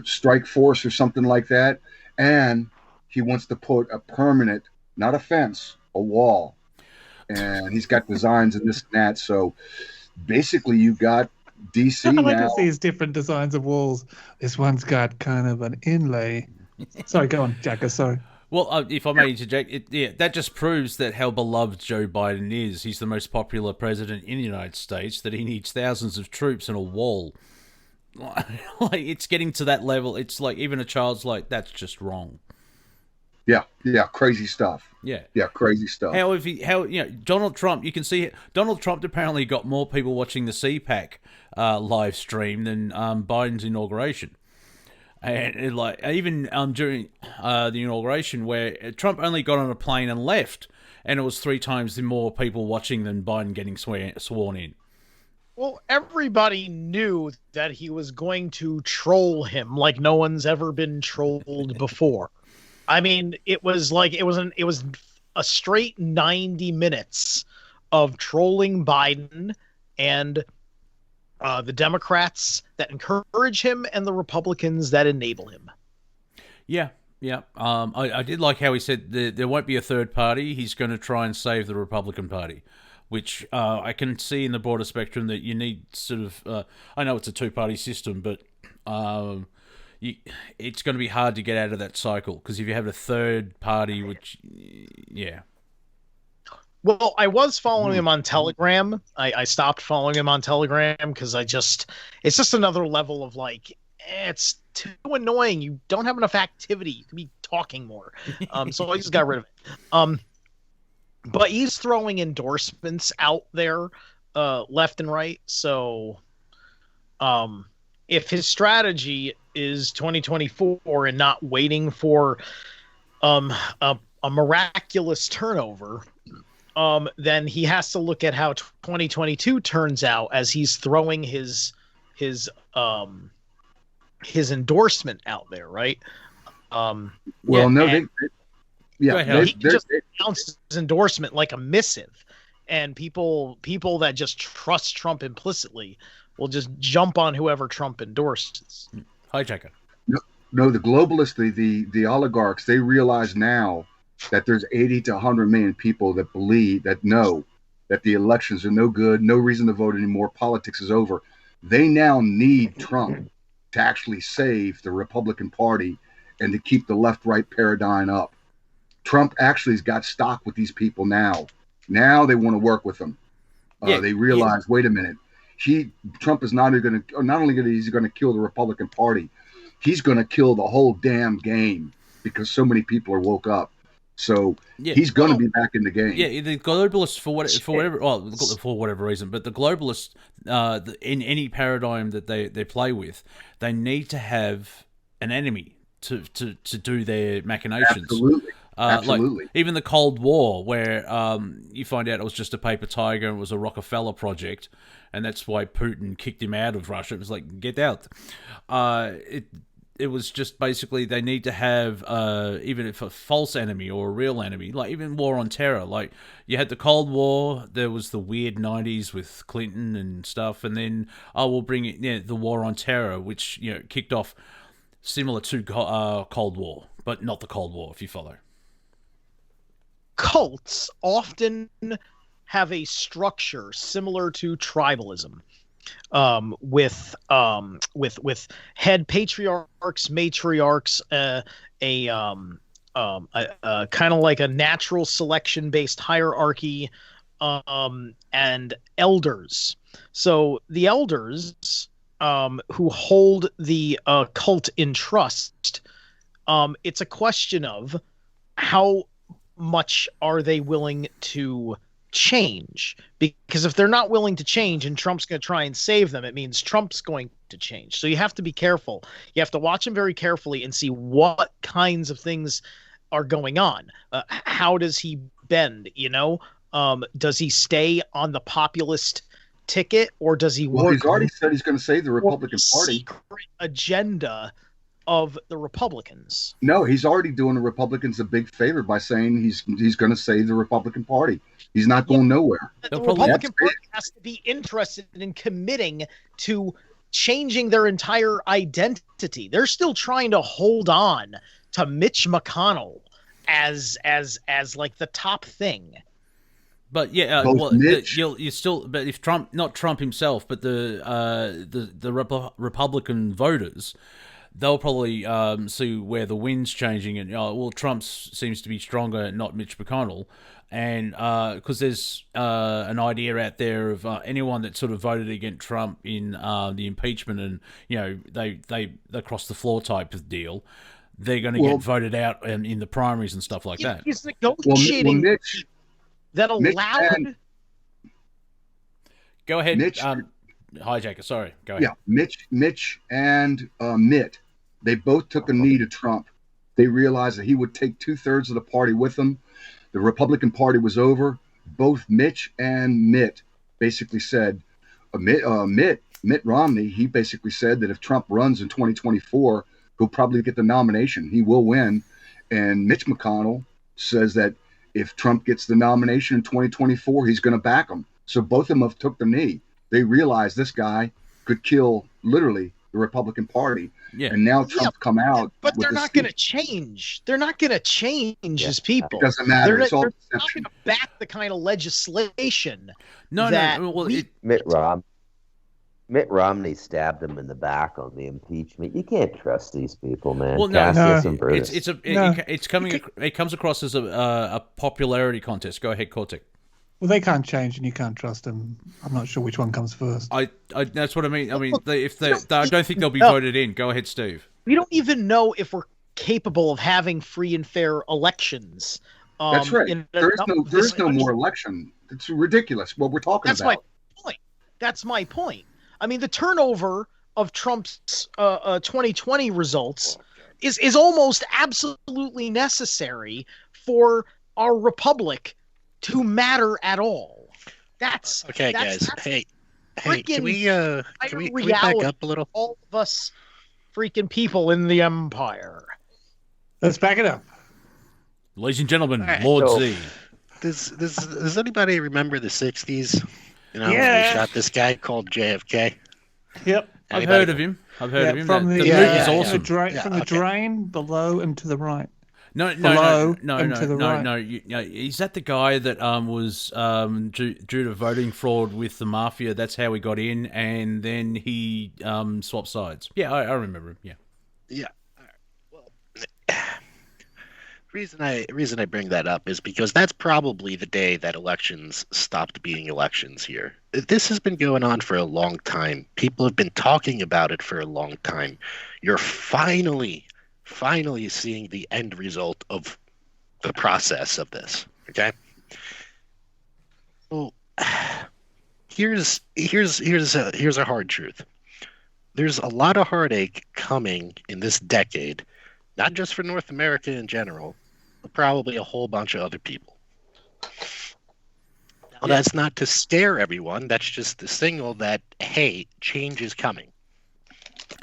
S4: strike force or something like that, and he wants to put a permanent, not a fence, a wall. And he's got designs and this and that. So basically, you got DC
S6: I like
S4: now.
S6: to see his different designs of walls. This one's got kind of an inlay. Sorry, go on, Jacker. Sorry.
S1: Well, if I may interject, that just proves that how beloved Joe Biden is. He's the most popular president in the United States, that he needs thousands of troops and a wall. Like, it's getting to that level. It's like even a child's like, that's just wrong.
S4: Yeah, crazy stuff.
S1: Yeah,
S4: crazy stuff.
S1: Donald Trump, you can see it. Donald Trump apparently got more people watching the CPAC live stream than Biden's inauguration. And even during the inauguration, where Trump only got on a plane and left, and it was 3 times the more people watching than Biden getting sworn in.
S3: Well, everybody knew that he was going to troll him like no one's ever been trolled before. I mean, it was a straight 90 minutes of trolling Biden and the Democrats that encourage him and the Republicans that enable him.
S1: Yeah. I did like how he said there won't be a third party. He's going to try and save the Republican Party, which I can see in the broader spectrum that you need sort of... I know it's a two-party system, but it's going to be hard to get out of that cycle, because if you have a third party, which... Yeah.
S3: Well, I was following him on Telegram. I stopped following him on Telegram because it's just another level of like, it's too annoying. You don't have enough activity to be talking more. So I just got rid of it. But he's throwing endorsements out there left and right. So if his strategy is 2024 and not waiting for a miraculous turnover, then he has to look at how 2022 turns out as he's throwing his endorsement out there, right?
S4: He
S3: just announced his endorsement like a missive, and people that just trust Trump implicitly will just jump on whoever Trump endorses.
S1: HiJacker.
S4: No, the globalists, the oligarchs, they realize now that there's 80 to 100 million people that know that the elections are no good, no reason to vote anymore, politics is over. They now need Trump to actually save the Republican Party and to keep the left-right paradigm up. Trump actually has got stock with these people now. Now they want to work with him. They realize, wait a minute, Trump is not only going to kill the Republican Party, he's going to kill the whole damn game because so many people are woke up. So he's going to be back in the game.
S1: Yeah, the globalists, for whatever reason, but the globalists, in any paradigm that they play with, they need to have an enemy to do their machinations.
S4: Absolutely.
S1: Like even the Cold War, where you find out it was just a paper tiger and it was a Rockefeller project, and that's why Putin kicked him out of Russia. It was like, get out. It was just basically they need to have even if a false enemy or a real enemy, like even war on terror. Like you had the Cold War, there was the weird 90s with Clinton and stuff, and then we'll bring it the war on terror, which kicked off similar to Cold War, but not the Cold War, if you follow.
S3: Cults often have a structure similar to tribalism. With head patriarchs, matriarchs, kind of like a natural selection based hierarchy, and elders. So the elders, who hold the cult in trust, it's a question of how much are they willing to change, because if they're not willing to change and Trump's going to try and save them, it means Trump's going to change. So you have to be careful. You have to watch him very carefully and see what kinds of things are going on. How does he bend? Does he stay on the populist ticket, or does he work?
S4: Well, he's already said he's going to save the Republican Party.
S3: Secret agenda of the Republicans.
S4: No, he's already doing the Republicans a big favor by saying he's going to save the Republican Party. He's not going nowhere.
S3: The Republican Party has to be interested in committing to changing their entire identity. They're still trying to hold on to Mitch McConnell as like the top thing.
S1: But yeah,
S4: Both Mitch-
S1: you still. But if Trump, not Trump himself, but the Republican voters, they'll probably see where the wind's changing, and Trump seems to be stronger, not Mitch McConnell, and because there's an idea out there of anyone that sort of voted against Trump in the impeachment, and they cross the floor type of deal, they're going to get voted out in the primaries and stuff like that.
S3: He's negotiating.
S4: Mitch,
S3: that allowed.
S1: Go ahead,
S4: Mitch,
S1: HiJacker. Sorry, go ahead.
S4: Yeah, Mitch and Mitt, they both took a knee to Trump. They realized that he would take 2/3 of the party with him. The Republican Party was over. Both Mitch and Mitt basically said, Mitt Romney, he basically said that if Trump runs in 2024, he'll probably get the nomination. He will win. And Mitch McConnell says that if Trump gets the nomination in 2024, he's going to back him. So both of them have took the knee. They realized this guy could kill literally the Republican Party.
S1: Yeah.
S4: And now Trump's come out.
S3: But they're not going to change. They're not going to change his people.
S4: It doesn't matter.
S3: They're
S4: It's all
S3: not
S4: deception.
S3: going to back the kind of legislation.
S1: No. Well,
S2: Mitt Romney stabbed him in the back on the impeachment. You can't trust these people, man.
S1: Well, no,
S2: Cassius and Brutus.
S1: It comes across as a popularity contest. Go ahead, Cortek.
S6: Well, they can't change, and you can't trust them. I'm not sure which one comes first.
S1: That's what I mean. I mean, I don't think they'll be voted in. Go ahead, Steve.
S3: We don't even know if we're capable of having free and fair elections.
S4: That's right. There is no more election. It's ridiculous what we're talking about.
S3: That's my point. I mean, the turnover of Trump's 2020 results is almost absolutely necessary for our republic to matter at all. That's
S5: okay,
S3: that's,
S5: guys.
S3: That's
S5: hey, can we back up a little?
S3: All of us freaking people in the empire.
S6: Let's back it up.
S1: Ladies and gentlemen,
S5: Right,
S1: Lord Z.
S5: Does anybody remember the 60s? You know,
S6: Yeah.
S5: when we shot this guy called JFK.
S6: Yep.
S1: I've heard of him. From the
S6: movie's
S1: awesome.
S6: From the drain, below, and to the right.
S1: No. Is that the guy that was due to voting fraud with the mafia? That's how he got in, and then he swapped sides. Yeah, I remember him. Yeah.
S5: Yeah. All right. Well, reason I bring that up is because that's probably the day that elections stopped being elections here. This has been going on for a long time. People have been talking about it for a long time. You're finally seeing the end result of the process of this. Okay. Well, here's a hard truth. There's a lot of heartache coming in this decade, not just for North America in general, but probably a whole bunch of other people. Now, that's not to scare everyone. That's just the signal that, hey, change is coming.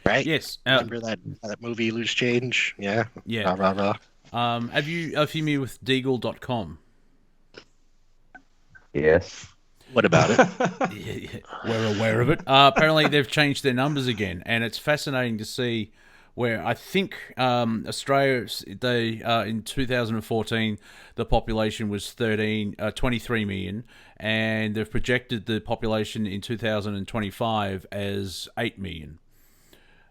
S5: Right?
S1: Yes.
S5: Remember that movie, Loose Change? Yeah.
S1: Yeah.
S5: Rah, rah, rah.
S1: Are you familiar with Deagle.com?
S2: Yes.
S5: What about it?
S1: Yeah, we're aware of it. Apparently, they've changed their numbers again, and it's fascinating to see where I think Australia, in 2014, the population was 23 million, and they've projected the population in 2025 as 8 million.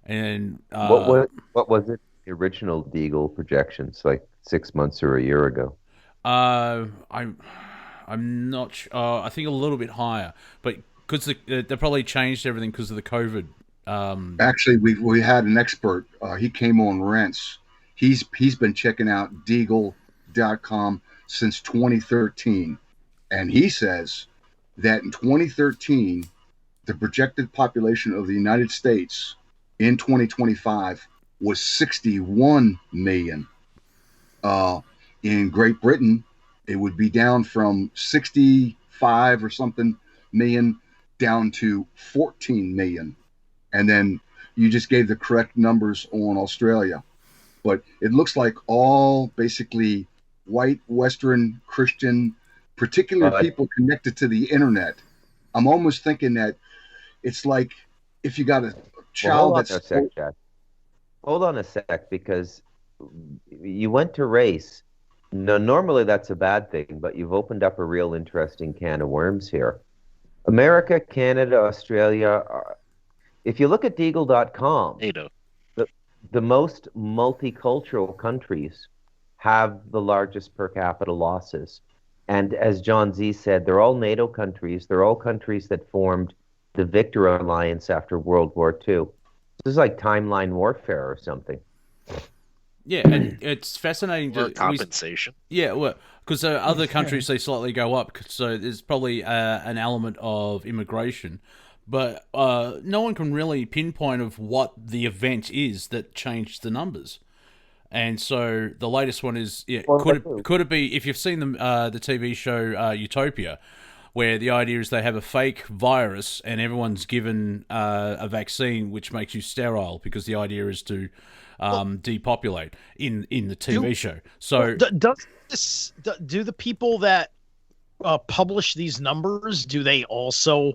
S1: And
S2: what was it? The original Deagle projections, like 6 months or a year ago.
S1: I'm not sure. I think a little bit higher, but because they probably changed everything because of the COVID.
S4: Actually, we had an expert. He came on Rents. He's been checking out Deagle.com since 2013, and he says that in 2013, the projected population of the United States in 2025 was 61 million. In Great Britain, it would be down from 65 or something million down to 14 million. And then you just gave the correct numbers on Australia. But it looks like all basically white, Western, Christian, particularly people connected to the internet. I'm almost thinking that it's like if you got a child
S2: Hold on a sec, because you went to race. No, normally that's a bad thing, but you've opened up a real interesting can of worms here. America, Canada, Australia. If you look at Deagle.com,
S5: NATO.
S2: the most multicultural countries have the largest per capita losses. And as John Z said, they're all NATO countries. They're all countries that formed the Victor Alliance after World War II. This is like timeline warfare or something.
S1: Yeah, and it's fascinating.
S5: Or compensation.
S1: Well, because other countries, they slightly go up, so there's probably an element of immigration. But no one can really pinpoint of what the event is that changed the numbers. And so the latest one is, could it be, if you've seen the TV show Utopia, where the idea is they have a fake virus and everyone's given a vaccine which makes you sterile, because the idea is to depopulate in the TV show. So
S3: do the people that publish these numbers, do they also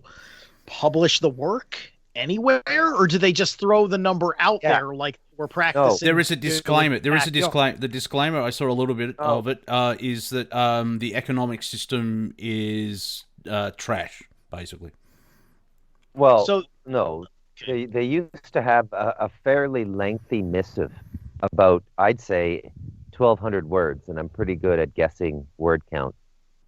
S3: publish the work anywhere, or do they just throw the number out there like we're practicing?
S1: No, there is a disclaimer. The disclaimer, I saw a little bit of it, is that the economic system is trash, basically.
S2: Well, no. They used to have a fairly lengthy missive, about, I'd say, 1,200 words, and I'm pretty good at guessing word count.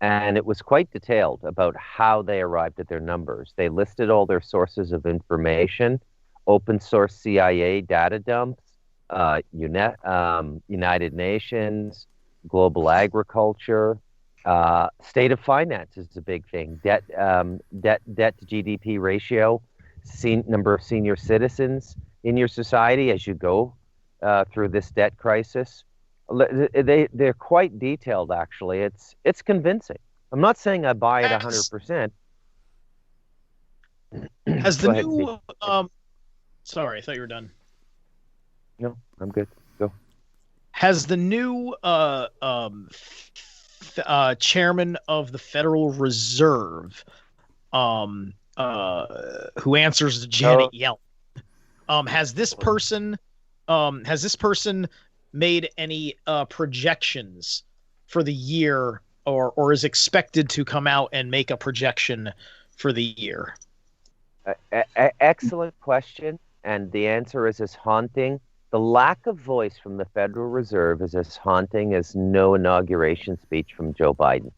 S2: And it was quite detailed about how they arrived at their numbers. They listed all their sources of information, open source CIA data dumps, United Nations, global agriculture, state of finance is a big thing, debt to GDP ratio, number of senior citizens in your society as you go through this debt crisis. They're quite detailed, actually. It's convincing. I'm not saying I buy it 100%.
S3: Has the new sorry, I thought you were done.
S2: No, I'm good. Go.
S3: Has the new chairman of the Federal Reserve, who answers to Janet Yellen, has this person made any projections for the year, or is expected to come out and make a projection for the year?
S2: Excellent question, and the answer is as haunting. The lack of voice from the Federal Reserve is as haunting as no inauguration speech from Joe Biden.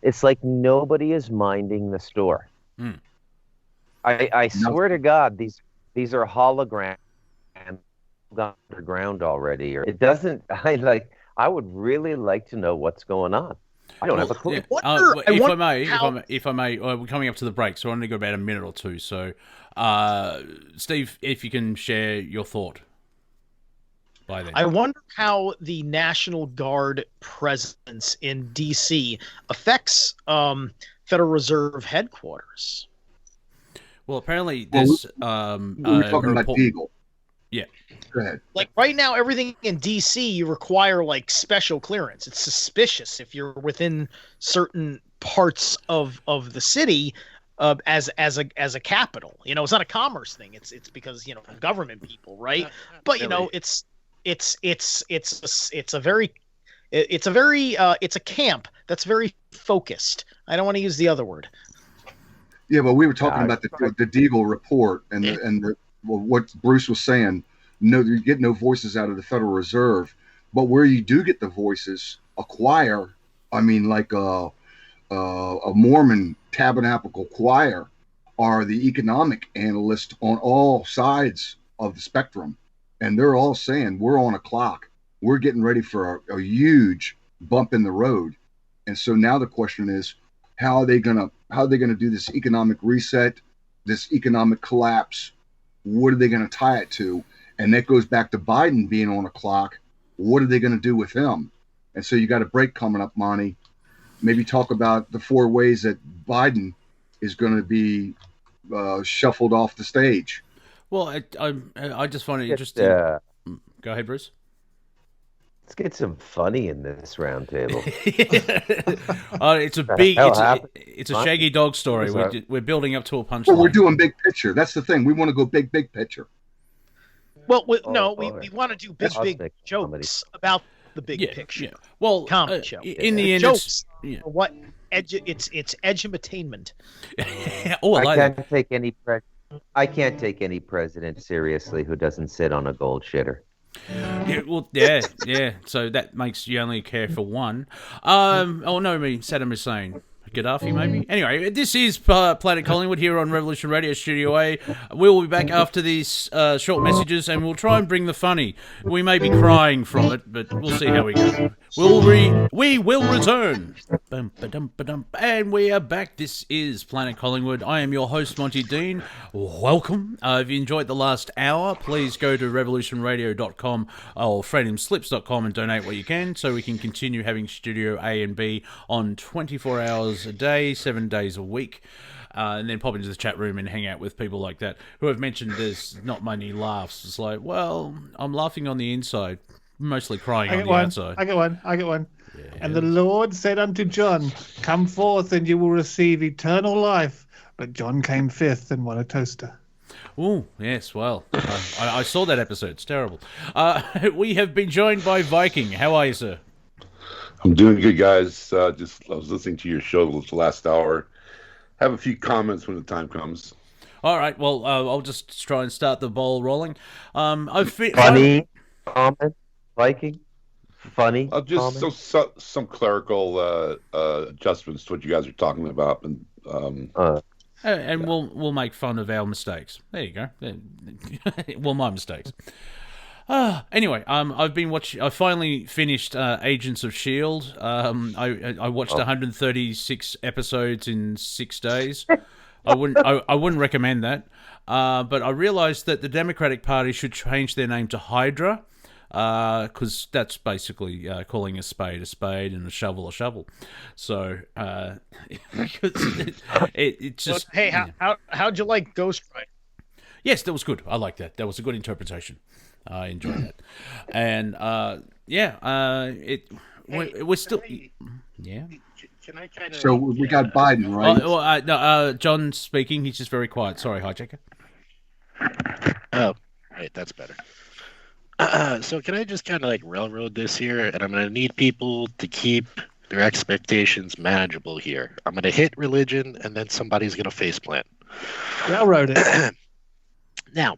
S2: It's like nobody is minding the store. I swear to God, these are holograms underground already, or it doesn't. I would really like to know what's going on. I don't have a clue.
S1: If I may, we're coming up to the break, so I only got about a minute or two. So, Steve, if you can share your thought by then.
S3: I wonder how the National Guard presence in D.C. affects Federal Reserve headquarters.
S1: Well, apparently there's
S4: we were talking about Deagle.
S1: Yeah.
S4: Go ahead.
S3: Like right now, everything in DC you require like special clearance. It's suspicious if you're within certain parts of the city, as a capital. You know, it's not a commerce thing. It's because government people, right? But it's a camp that's very focused. I don't want to use the other word.
S4: Yeah, but we were talking about the Deagle report and what Bruce was saying. No, you get no voices out of the Federal Reserve, but where you do get the voices, a choir. I mean, like a Mormon tabernacle choir, are the economic analysts on all sides of the spectrum, and they're all saying we're on a clock. We're getting ready for a huge bump in the road, and so now the question is, how are they gonna do this economic reset, this economic collapse? What are they going to tie it to? And that goes back to Biden being on a clock. What are they going to do with him? And so you got a break coming up, Monty. Maybe talk about the 4 ways that Biden is going to be shuffled off the stage.
S1: Well, I just find it interesting. Go ahead, Bruce.
S2: Let's get some funny in this roundtable.
S1: It's a big, it's a shaggy dog story. We're building up to a punchline.
S4: Well, we're doing big picture. That's the thing. We want to go big picture.
S3: Well,
S2: Oh,
S3: we want to do big
S2: Cosmic
S3: jokes about the big
S1: Yeah,
S3: picture.
S1: yeah. Well,
S3: Comedy show.
S1: in the
S3: The
S1: end,
S3: jokes
S1: yeah.
S3: are what it's edutainment.
S1: Oh, I
S2: I
S1: like that.
S2: can't take any I can't take any president seriously who doesn't sit on a gold shitter.
S1: Yeah, well, yeah. So that makes you only care for one. Oh no, Saddam Hussein. Gaddafi, maybe? Anyway, this is Planet Collingwood here on Revolution Radio Studio A. We'll be back after these short messages, and we'll try and bring the funny. We may be crying from it, but we'll see how we go. We will return. Bum, ba-dum, ba-dum. And we are back. This is Planet Collingwood. I am your host, Monty Dean. Welcome. If you enjoyed the last hour, please go to revolutionradio.com or freedomslips.com and donate what you can so we can continue having Studio A and B on 24 hours a day, 7 days a week. And then pop into the chat room and hang out with people like that who have mentioned there's not many laughs. It's like, well, I'm laughing on the inside, mostly crying on the outside.
S6: I get one. Yeah. And the Lord said unto John, come forth and you will receive eternal life. But John came fifth and won a toaster.
S1: Oh, yes, well, I saw that episode. It's terrible. We have been joined by Viking. How are you, sir?
S7: I'm doing good, guys. I was listening to your show the last hour. Have a few comments when the time comes. All
S1: right. Well, I'll just try and start the ball rolling.
S2: Funny comment, Viking. Funny.
S7: Just some clerical adjustments to what you guys are talking about,
S1: and we'll make fun of our mistakes. There you go. Well, my mistakes. Anyway, I've been watching. I finally finished Agents of S.H.I.E.L.D. I watched 136 episodes in 6 days. I wouldn't recommend that. But I realised that the Democratic Party should change their name to Hydra, because that's basically calling a spade and a shovel. So it just.
S3: Hey, how'd you like Ghost Rider?
S1: Yes, that was good. I like that. That was a good interpretation. I enjoyed that, and we're still, yeah.
S5: Can I kind of?
S4: So we got Biden, right?
S1: No, John's speaking. He's just very quiet. Sorry, HiJacker.
S5: Oh, right, that's better. So can I just kind of like railroad this here, and I'm going to need people to keep their expectations manageable here. I'm going to hit religion, and then somebody's going to faceplant.
S6: Railroad it.
S5: Now,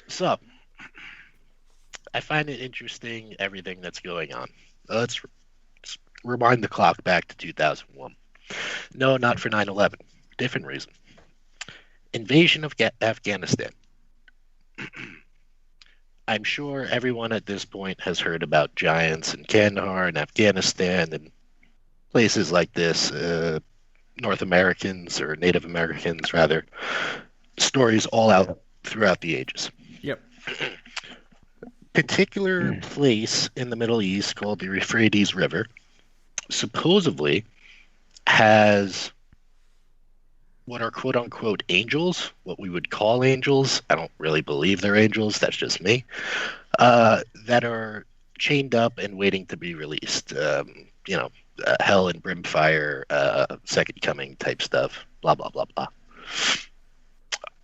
S5: so I find it interesting, everything that's going on. Let's rewind the clock back to 2001. No, not for 9/11. Different reason. Invasion of Afghanistan. I'm sure everyone at this point has heard about giants in Kandahar and Afghanistan and places like this, North Americans or Native Americans, rather. Stories all out throughout the ages.
S1: Yep.
S5: Particular place in the Middle East called the Euphrates River supposedly has what are quote-unquote angels, what we would call angels. I don't really believe they're angels. That's just me. That are chained up and waiting to be released. Hell and brimfire, second coming type stuff, blah, blah, blah, blah.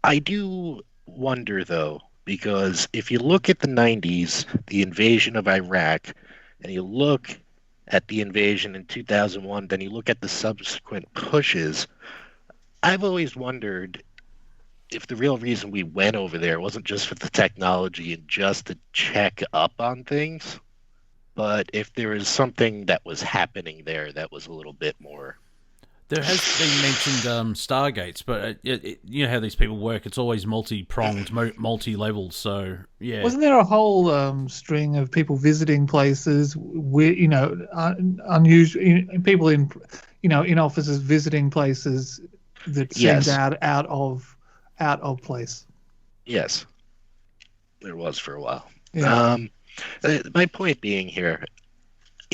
S5: I do wonder, though, because if you look at the 90s, the invasion of Iraq, and you look at the invasion in 2001, then you look at the subsequent pushes, I've always wondered if the real reason we went over there wasn't just for the technology and just to check up on things, but if there was something that was happening there that was a little bit more.
S1: There has been mentioned Stargates, but you know how these people work. It's always multi-pronged, multi-leveled. So yeah,
S6: wasn't there a whole string of people visiting places? Unusual people in offices visiting places that seemed out of place.
S5: Yes, there was for a while.
S6: Yeah.
S5: My point being here,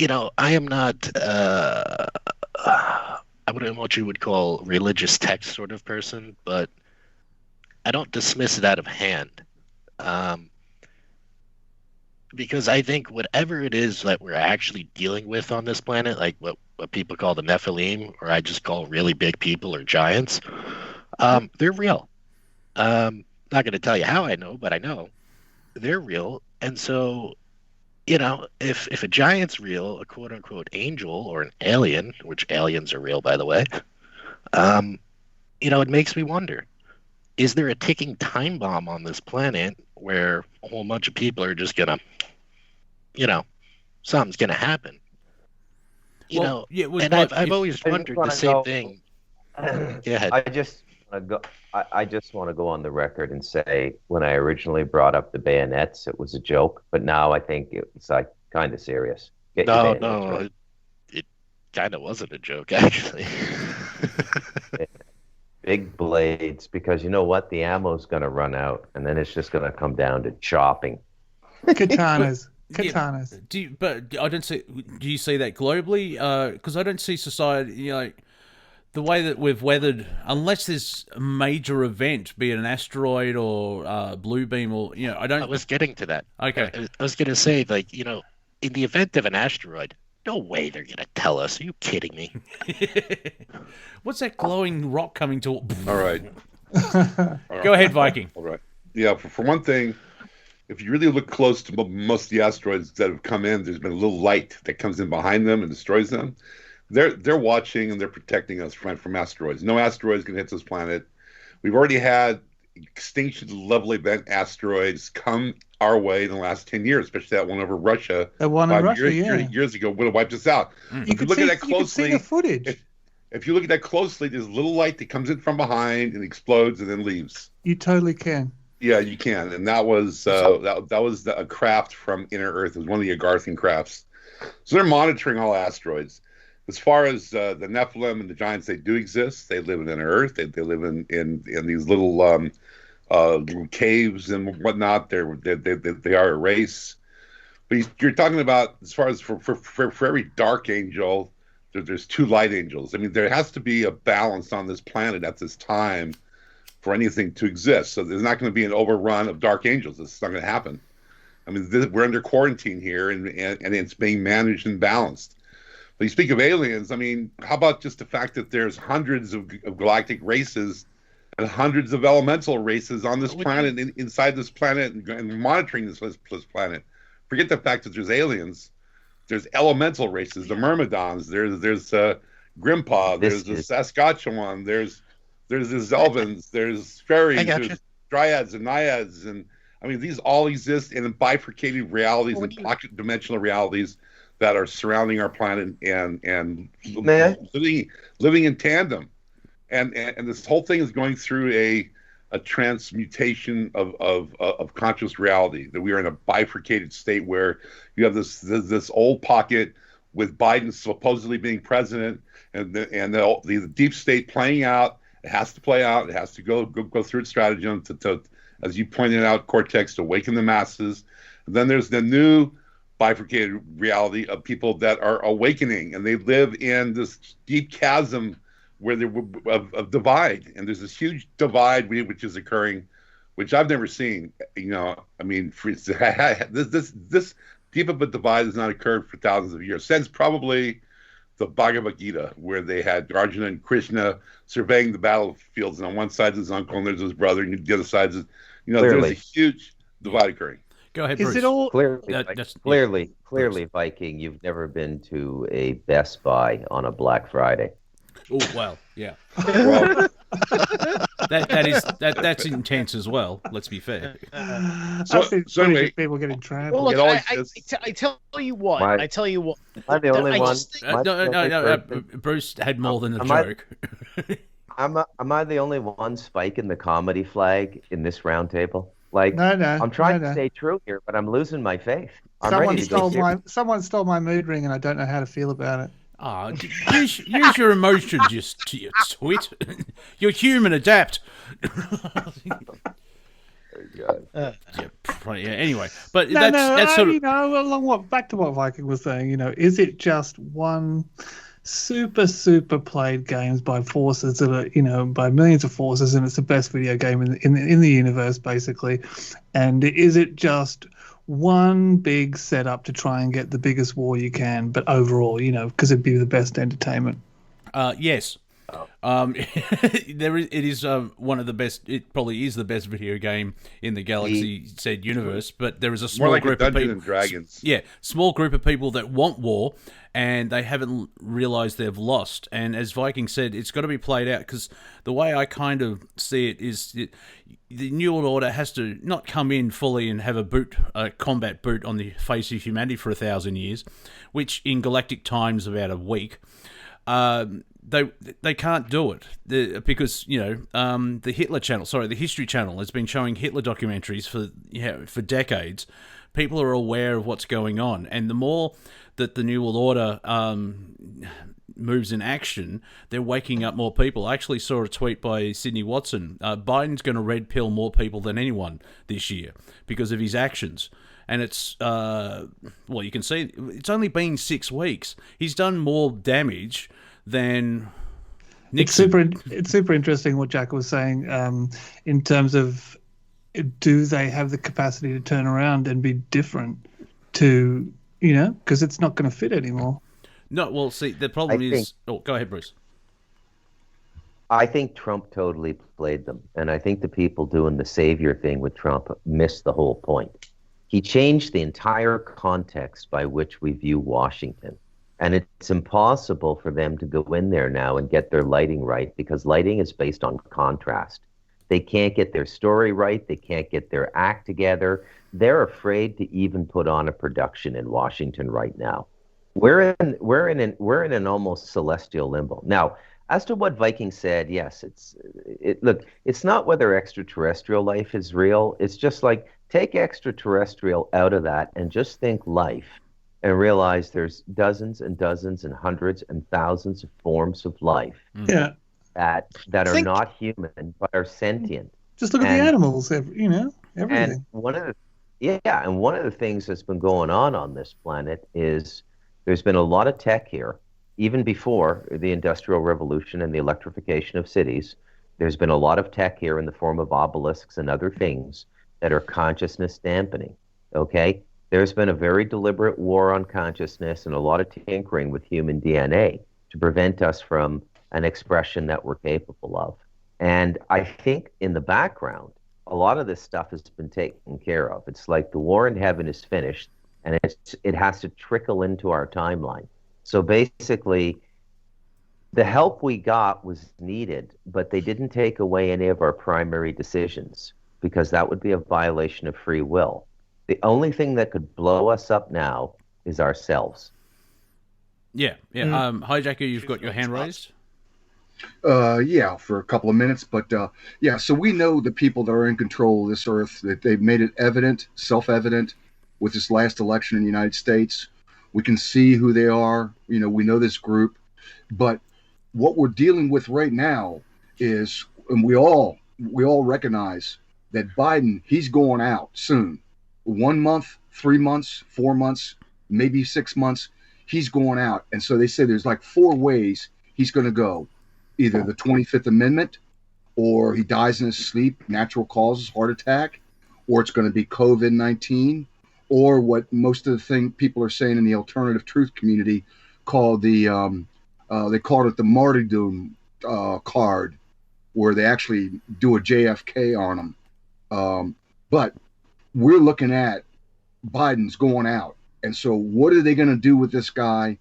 S5: I am not. I wouldn't what you would call religious text sort of person, but I don't dismiss it out of hand. Because I think whatever it is that we're actually dealing with on this planet, like what people call the Nephilim, or I just call really big people or giants, they're real. Not going to tell you how I know, but I know. they're real. And so, you know, if a giant's real, a quote unquote angel or an alien, which aliens are real, by the way, you know, it makes me wonder, is there a ticking time bomb on this planet where a whole bunch of people are just gonna, you know, something's gonna happen? You know, and I've always wondered the same thing. Go ahead.
S2: I just want to go on the record and say, when I originally brought up the bayonets, it was a joke, but now I think it's like kind of serious.
S5: No, it kind of wasn't a joke, actually.
S2: Big blades, because you know what? The ammo's going to run out, and then it's just going to come down to chopping.
S6: Katanas.
S1: Yeah, but I don't see. Do you see that globally? Because I don't see society. You know, the way that we've weathered, unless there's a major event, be it an asteroid or blue beam, or you know, I don't.
S5: I was getting to that.
S1: Okay.
S5: I was going to say, like, you know, in the event of an asteroid, no way they're going to tell us. Are you kidding me?
S1: What's that glowing rock coming to?
S7: All right.
S1: Go ahead, Viking.
S7: All right. Yeah, for one thing, if you really look close to most of the asteroids that have come in, there's been a little light that comes in behind them and destroys them. They're watching and they're protecting us from asteroids. No asteroids can hit this planet. We've already had extinction level event asteroids come our way in the last 10 years, especially that one over Russia.
S6: That one in Russia,
S7: years ago would have wiped us out.
S6: If you look at that closely, you can see the footage.
S7: If you look at that closely, there's a little light that comes in from behind and explodes and then leaves.
S6: You totally can.
S7: Yeah, you can, and that was a craft from Inner Earth. It was one of the Agarthan crafts. So they're monitoring all asteroids. As far as the Nephilim and the giants, they do exist. They live in Inner Earth. They live in these little caves and whatnot. They are a race. But you're talking about, as far as for every dark angel, there's two light angels. I mean, there has to be a balance on this planet at this time for anything to exist. So there's not going to be an overrun of dark angels. This is not going to happen. I mean, we're under quarantine here, and it's being managed and balanced. But you speak of aliens. I mean, how about just the fact that there's hundreds of galactic races and hundreds of elemental races on this planet, inside this planet, and monitoring this planet. Forget the fact that there's aliens. There's elemental races, the Myrmidons. There's Grimpaw. There's the Saskatchewan. There's the Zelvins. There's fairies. There's dryads and naiads, and I mean, these all exist in bifurcated realities and pocket dimensional realities that are surrounding our planet and living in tandem. And this whole thing is going through a transmutation of conscious reality, that we are in a bifurcated state where you have this old pocket with Biden supposedly being president and the deep state playing out. It has to play out. It has to go through its stratagem to as you pointed out, Cortek, to awaken the masses. And then there's the new bifurcated reality of people that are awakening, and they live in this deep chasm where of divide, and there's this huge divide which is occurring, which I've never seen. You know, I mean, this deep of a divide has not occurred for thousands of years, since probably the Bhagavad Gita, where they had Arjuna and Krishna surveying the battlefields, and on one side is his uncle, and there's his brother, and the other side is, you know, there's a huge divide occurring.
S1: Go ahead, Bruce.
S6: Is it all
S2: Clearly, Viking, you've never been to a Best Buy on a Black Friday.
S1: Oh well, yeah. Well, that's intense as well. Let's be fair.
S6: So anyway, people getting trapped.
S3: Well, look, I tell you what.
S2: Am I the only one?
S1: No. Bruce had more than a joke.
S2: Am I the only one spiking the comedy flag in this round table? Like,
S6: no.
S2: I'm trying to stay true here, but I'm losing my faith.
S6: Someone stole my mood ring, and I don't know how to feel about it.
S1: Use your emotions, you twit. You're human. Adapt. Anyway, but that's sort of,
S6: you know, back to what Viking was saying. You know, is it just one super played games by forces that are, you know, by millions of forces, and it's the best video game in the universe, basically? And is it just one big setup to try and get the biggest war you can, but overall, you know, because it'd be the best entertainment?
S1: Yes. It is one of the best. It probably is the best video game in the Galaxy said universe. But there is a small
S7: More like
S1: group
S7: a
S1: of
S7: Dungeons
S1: people.
S7: and Dragons.
S1: Yeah, small group of people that want war, and they haven't realized they've lost. And as Viking said, it's got to be played out, because the way I kind of see it is the New World Order has to not come in fully and have a combat boot on the face of humanity for 1,000 years, which in galactic time is about a week. They can't do it because the History Channel has been showing Hitler documentaries for decades. People are aware of what's going on, and the more that the New World Order moves in action, they're waking up more people. I actually saw a tweet by Sydney Watson. Biden's going to red pill more people than anyone this year because of his actions. And it's, you can see it's only been 6 weeks. He's done more damage than Nixon.
S6: It's super interesting what Jack was saying in terms of, do they have the capacity to turn around and be different to, because it's not going to fit anymore.
S1: No, well, see, the problem is... Oh, go ahead, Bruce.
S2: I think Trump totally played them. And I think the people doing the savior thing with Trump missed the whole point. He changed the entire context by which we view Washington. And it's impossible for them to go in there now and get their lighting right, because lighting is based on contrast. They can't get their story right. They can't get their act together. They're afraid to even put on a production in Washington right now. We're in an almost celestial limbo. Now, as to what Viking said, yes, look, it's not whether extraterrestrial life is real. It's just like, take extraterrestrial out of that and just think life, and realize there's dozens and dozens and hundreds and thousands of forms of life.
S6: Yeah.
S2: That are not human but are sentient.
S6: Just look at the animals, everything.
S2: And one of the things that's been going on this planet is there's been a lot of tech here, even before the Industrial Revolution and the electrification of cities. There's been a lot of tech here in the form of obelisks and other things that are consciousness dampening. Okay? There's been a very deliberate war on consciousness and a lot of tinkering with human DNA to prevent us from an expression that we're capable of. And I think in the background, a lot of this stuff has been taken care of. It's like the war in heaven is finished, and it has to trickle into our timeline. So basically, the help we got was needed, but they didn't take away any of our primary decisions, because that would be a violation of free will. The only thing that could blow us up now is ourselves.
S1: Yeah. HiJacker, you've got your hand raised?
S4: For a couple of minutes, but so we know the people that are in control of this earth, that they've made it evident, self-evident with this last election in the United States. We can see who they are. We know this group, but what we're dealing with right now is, and we all recognize that Biden, he's going out soon. 1 month, 3 months, 4 months, maybe 6 months, he's going out. And so they say there's like 4 ways he's going to go. Either the 25th Amendment, or he dies in his sleep, natural causes, heart attack, or it's going to be COVID-19, or what most of the people are saying in the alternative truth community called they called it the martyrdom card, where they actually do a JFK on them. But we're looking at Biden's going out. And so what are they going to do with this guy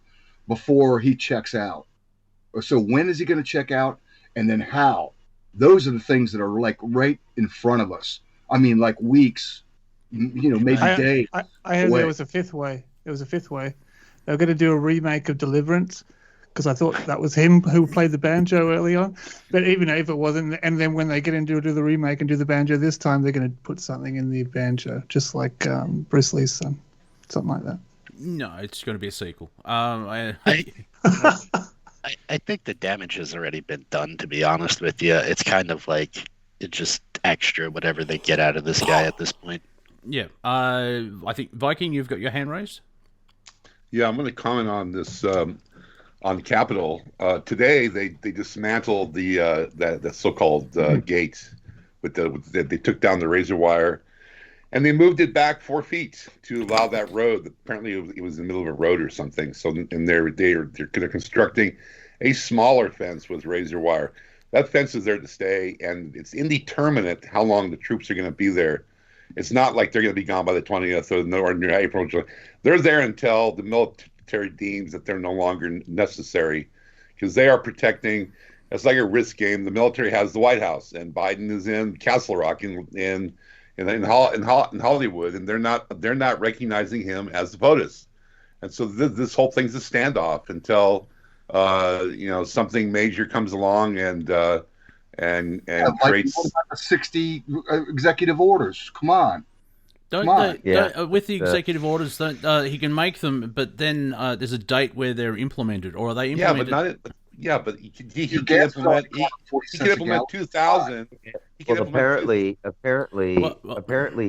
S4: before he checks out? So when is he going to check out, and then how? Those are the things that are like right in front of us. I mean, like weeks, maybe days.
S6: I heard there was a fifth way. There was a fifth way. They were going to do a remake of Deliverance, because I thought that was him who played the banjo early on. But even if it wasn't, and then when they get into do the remake and do the banjo this time, they're going to put something in the banjo, just like Bruce Lee's son, something like that.
S1: No, it's going to be a sequel.
S5: I think the damage has already been done, to be honest with you. It's kind of like it's just extra whatever they get out of this guy at this point.
S1: Yeah. I think, Viking, you've got your hand raised?
S7: Yeah, I'm going to comment on this, on Capitol. Today, they dismantled the so-called gate. They took down the razor wire, and they moved it back 4 feet to allow that road. Apparently, it was in the middle of a road or something. So, and they're constructing a smaller fence with razor wire. That fence is there to stay, and it's indeterminate how long the troops are going to be there. It's not like they're going to be gone by the 20th or near April. They're there until the military deems that they're no longer necessary, because they are protecting. It's like a risk game. The military has the White House, and Biden is in Castle Rock in Hollywood, and they're not recognizing him as the POTUS. And so this whole thing's a standoff until something major comes along and creates.
S4: What about the 60 executive orders? Come on.
S1: With the executive orders, he can make them, but then there's a date where they're implemented, or are they implemented?
S7: But he can implement. He can implement 2,000.
S2: Well, apparently,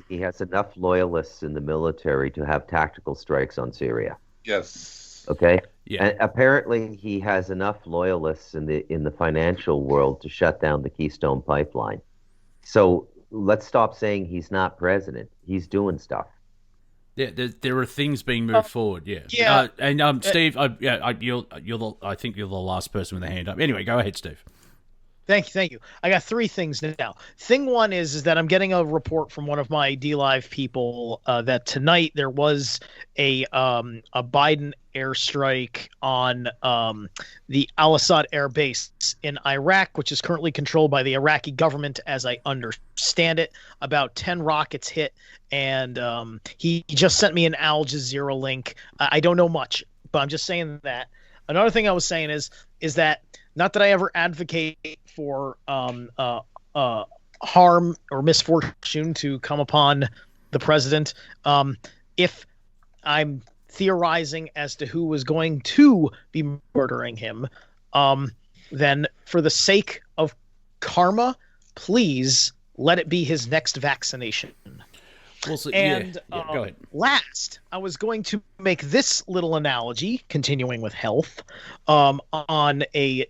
S2: he has enough loyalists in the military to have tactical strikes on Syria.
S7: Yes.
S2: Okay.
S1: Yeah.
S2: And apparently, he has enough loyalists in the financial world to shut down the Keystone Pipeline. So let's stop saying he's not president. He's doing stuff.
S1: Yeah, there are things being moved forward. Yeah.
S3: Yeah.
S1: Steve, I think you're the last person with a hand up. Anyway, go ahead, Steve.
S3: Thank you. I got three things now. Thing one is that I'm getting a report from one of my DLive people that tonight there was a Biden airstrike on the Al-Assad Air Base in Iraq, which is currently controlled by the Iraqi government, as I understand it. About 10 rockets hit, and he just sent me an Al Jazeera link. I don't know much, but I'm just saying that. Another thing I was saying is that, not that I ever advocate for harm or misfortune to come upon the president. If I'm theorizing as to who was going to be murdering him, then for the sake of karma, please let it be his next vaccination.
S1: Go ahead.
S3: Last, I was going to make this little analogy, continuing with health, on a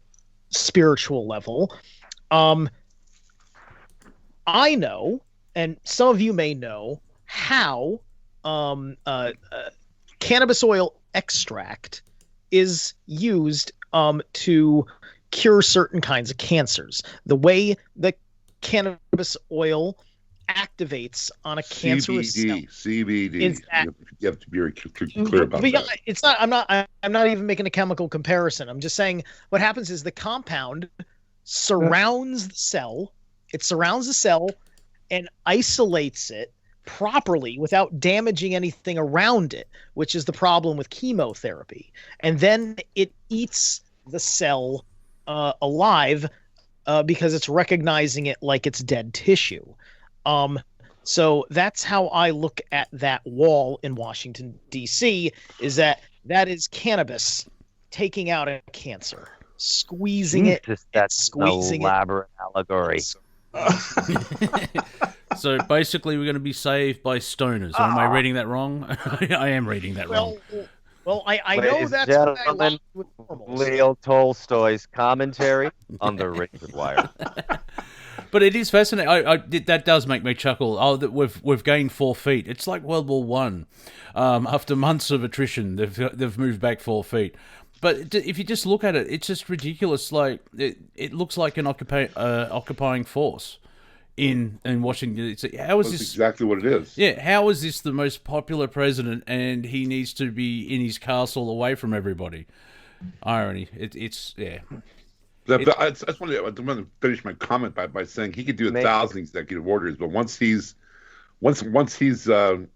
S3: spiritual level. I know, and some of you may know, how cannabis oil extract is used to cure certain kinds of cancers. The way the cannabis oil activates on a cancerous cell.
S7: CBD. You have to be very clear about that.
S3: It's not. I'm not even making a chemical comparison. I'm just saying what happens is the compound surrounds the cell. It surrounds the cell and isolates it properly without damaging anything around it, which is the problem with chemotherapy. And then it eats the cell alive because it's recognizing it like it's dead tissue. So that's how I look at that wall in Washington, D.C., is that is cannabis taking out a cancer, squeezing it,
S2: that's
S3: squeezing
S2: an elaborate allegory.
S1: So basically we're going to be saved by stoners. Am I reading that wrong? I am reading that wrong.
S3: Well, I know that's what I like with normals.
S2: Leo Tolstoy's commentary on the Richard Wire.
S1: But it is fascinating. That does make me chuckle. Oh, that we've gained 4 feet. It's like World War One. After months of attrition, they've moved back 4 feet. But if you just look at it, it's just ridiculous. Like it looks like an occupying force in Washington. That's
S7: exactly what it is.
S1: Yeah. How is this the most popular president, and he needs to be in his castle away from everybody? Irony. It's yeah.
S7: I just want to finish my comment by saying he could do 1,000 executive orders, but once he's taken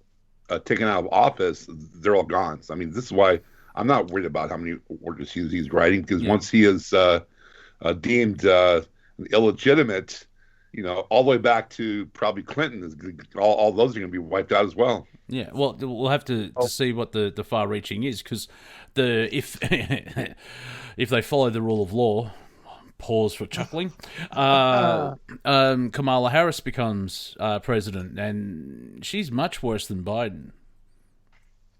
S7: out of office, they're all gone. So, I mean, this is why I'm not worried about how many orders he's writing, because once he is deemed illegitimate, all the way back to probably Clinton, all those are going to be wiped out as well.
S1: Yeah, well, we'll have to see what the far-reaching is, because if they follow the rule of law. Pause for chuckling. Kamala Harris becomes president, and she's much worse than Biden.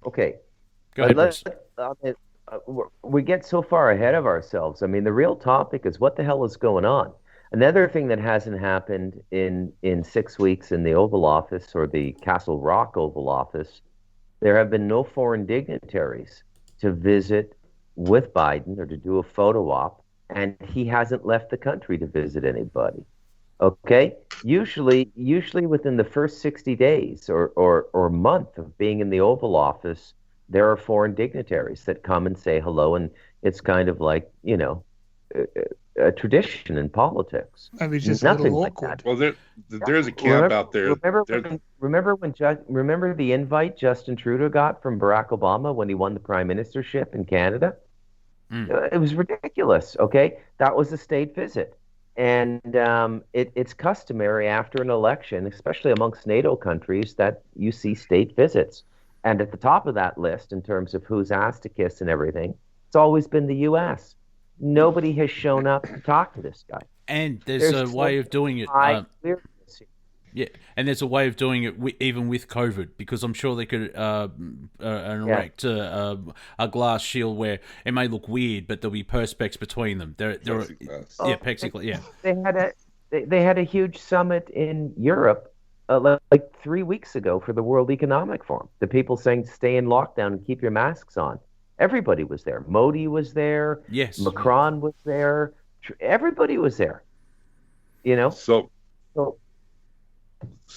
S2: Okay.
S1: Go ahead,
S2: we get so far ahead of ourselves. I mean, the real topic is what the hell is going on? Another thing that hasn't happened in 6 weeks in the Oval Office or the Castle Rock Oval Office, there have been no foreign dignitaries to visit with Biden or to do a photo op, and he hasn't left the country to visit anybody. Okay? Usually within the first 60 days or month of being in the Oval Office, there are foreign dignitaries that come and say hello, and it's kind of like, a tradition in politics.
S6: Maybe it's just
S2: Nothing
S6: a little
S2: like
S6: awkward.
S2: that.
S7: Well, there's a camp out there.
S2: Remember the invite Justin Trudeau got from Barack Obama when he won the prime ministership in Canada? It was ridiculous. Okay, that was a state visit, and it's customary after an election, especially amongst NATO countries, that you see state visits. And at the top of that list, in terms of who's asked to kiss and everything, it's always been the U.S. Nobody has shown up to talk to this guy.
S1: And there's a way of doing it. Yeah, and there's a way of doing it even with COVID, because I'm sure they could erect a glass shield where it may look weird, but there'll be perspex between them. Plexiglass. Yeah.
S2: They had a huge summit in Europe like 3 weeks ago for the World Economic Forum. The people saying stay in lockdown and keep your masks on. Everybody was there. Modi was there.
S1: Yes.
S2: Macron was there. Everybody was there.
S7: So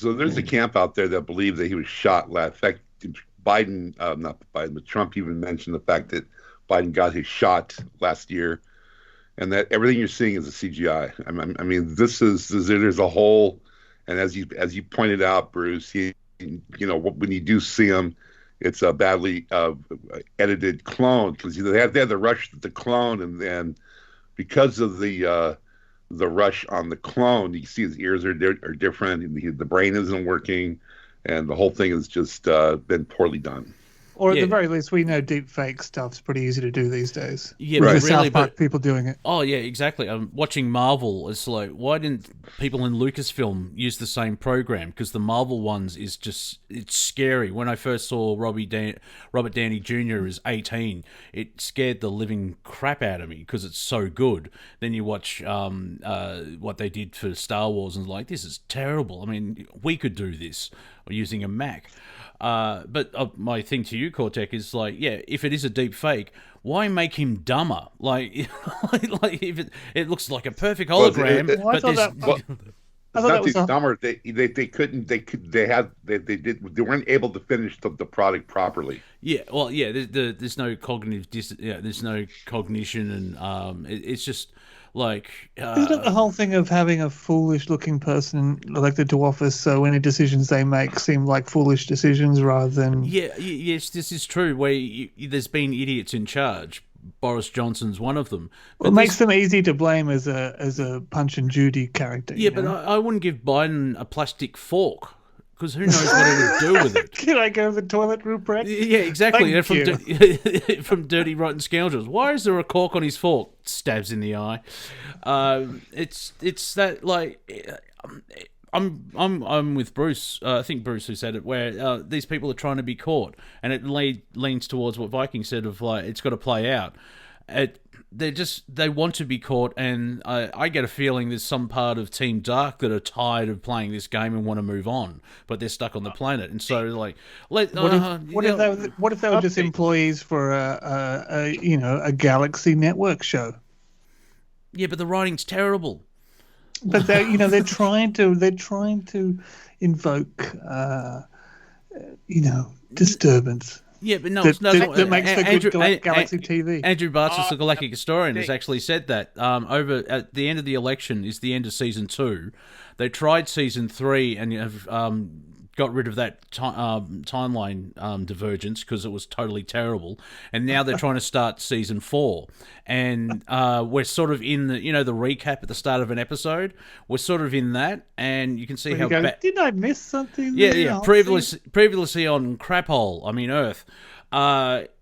S7: there's a camp out there that believe that he was shot last. In fact, not Biden, but Trump even mentioned the fact that Biden got his shot last year, and that everything you're seeing is a CGI. I mean, there's a whole, and as you pointed out, Bruce, when you do see him, it's a badly edited clone, because they had to rush the clone, and then because of the rush on the clone, you see his ears are different, and the brain isn't working, and the whole thing has just been poorly done.
S6: Or at the very least, we know deep fake stuff's pretty easy to do these days.
S1: Yeah, right.
S6: Really, South Park people doing it.
S1: Oh yeah, exactly. I'm watching Marvel. It's like, why didn't people in Lucasfilm use the same program? Because the Marvel ones it's scary. When I first saw Robert Downey Jr. as 18, it scared the living crap out of me because it's so good. Then you watch what they did for Star Wars, and like, this is terrible. I mean, we could do this using a Mac. But my thing to you, Cortek, is like, yeah, if it is a deep fake, why make him dumber? Like if it looks like a perfect hologram,
S7: dumber. They weren't able to finish the product properly.
S1: Yeah, well, yeah. There's no cognitive there's no cognition, and it's just like.
S6: Isn't it the whole thing of having a foolish-looking person elected to office, so any decisions they make seem like foolish decisions rather than?
S1: Yes, this is true. Where there's been idiots in charge. Boris Johnson's one of them.
S6: But it makes them easy to blame as a Punch and Judy character.
S1: Yeah, but I wouldn't give Biden a plastic fork, because who knows what he would do with it.
S6: Can I go to the toilet, Rupert?
S1: Yeah, exactly. From Dirty Rotten Scoundrels. Why is there a cork on his fork? Stabs in the eye. It's that, like, I'm with Bruce. I think Bruce who said it, where these people are trying to be caught, and it leans towards what Viking said of, like, it's got to play out. They want to be caught, and I get a feeling there's some part of Team Dark that are tired of playing this game and want to move on, but they're stuck on the planet, and so like, what
S6: if they were just employees for a Galaxy Network show?
S1: Yeah, but the writing's terrible.
S6: But they're trying to invoke disturbance.
S1: Yeah, but no,
S6: that makes the good Galaxy TV.
S1: Andrew Bartos, the Galactic Historian, has actually said that over at the end of the election is the end of season 2. They tried season 3 and have got rid of that timeline divergence because it was totally terrible, and now they're trying to start season 4, and we're sort of in the the recap at the start of an episode. We're sort of in that, and you can see how bad.
S6: Did I miss something?
S1: Yeah. Previously on Earth.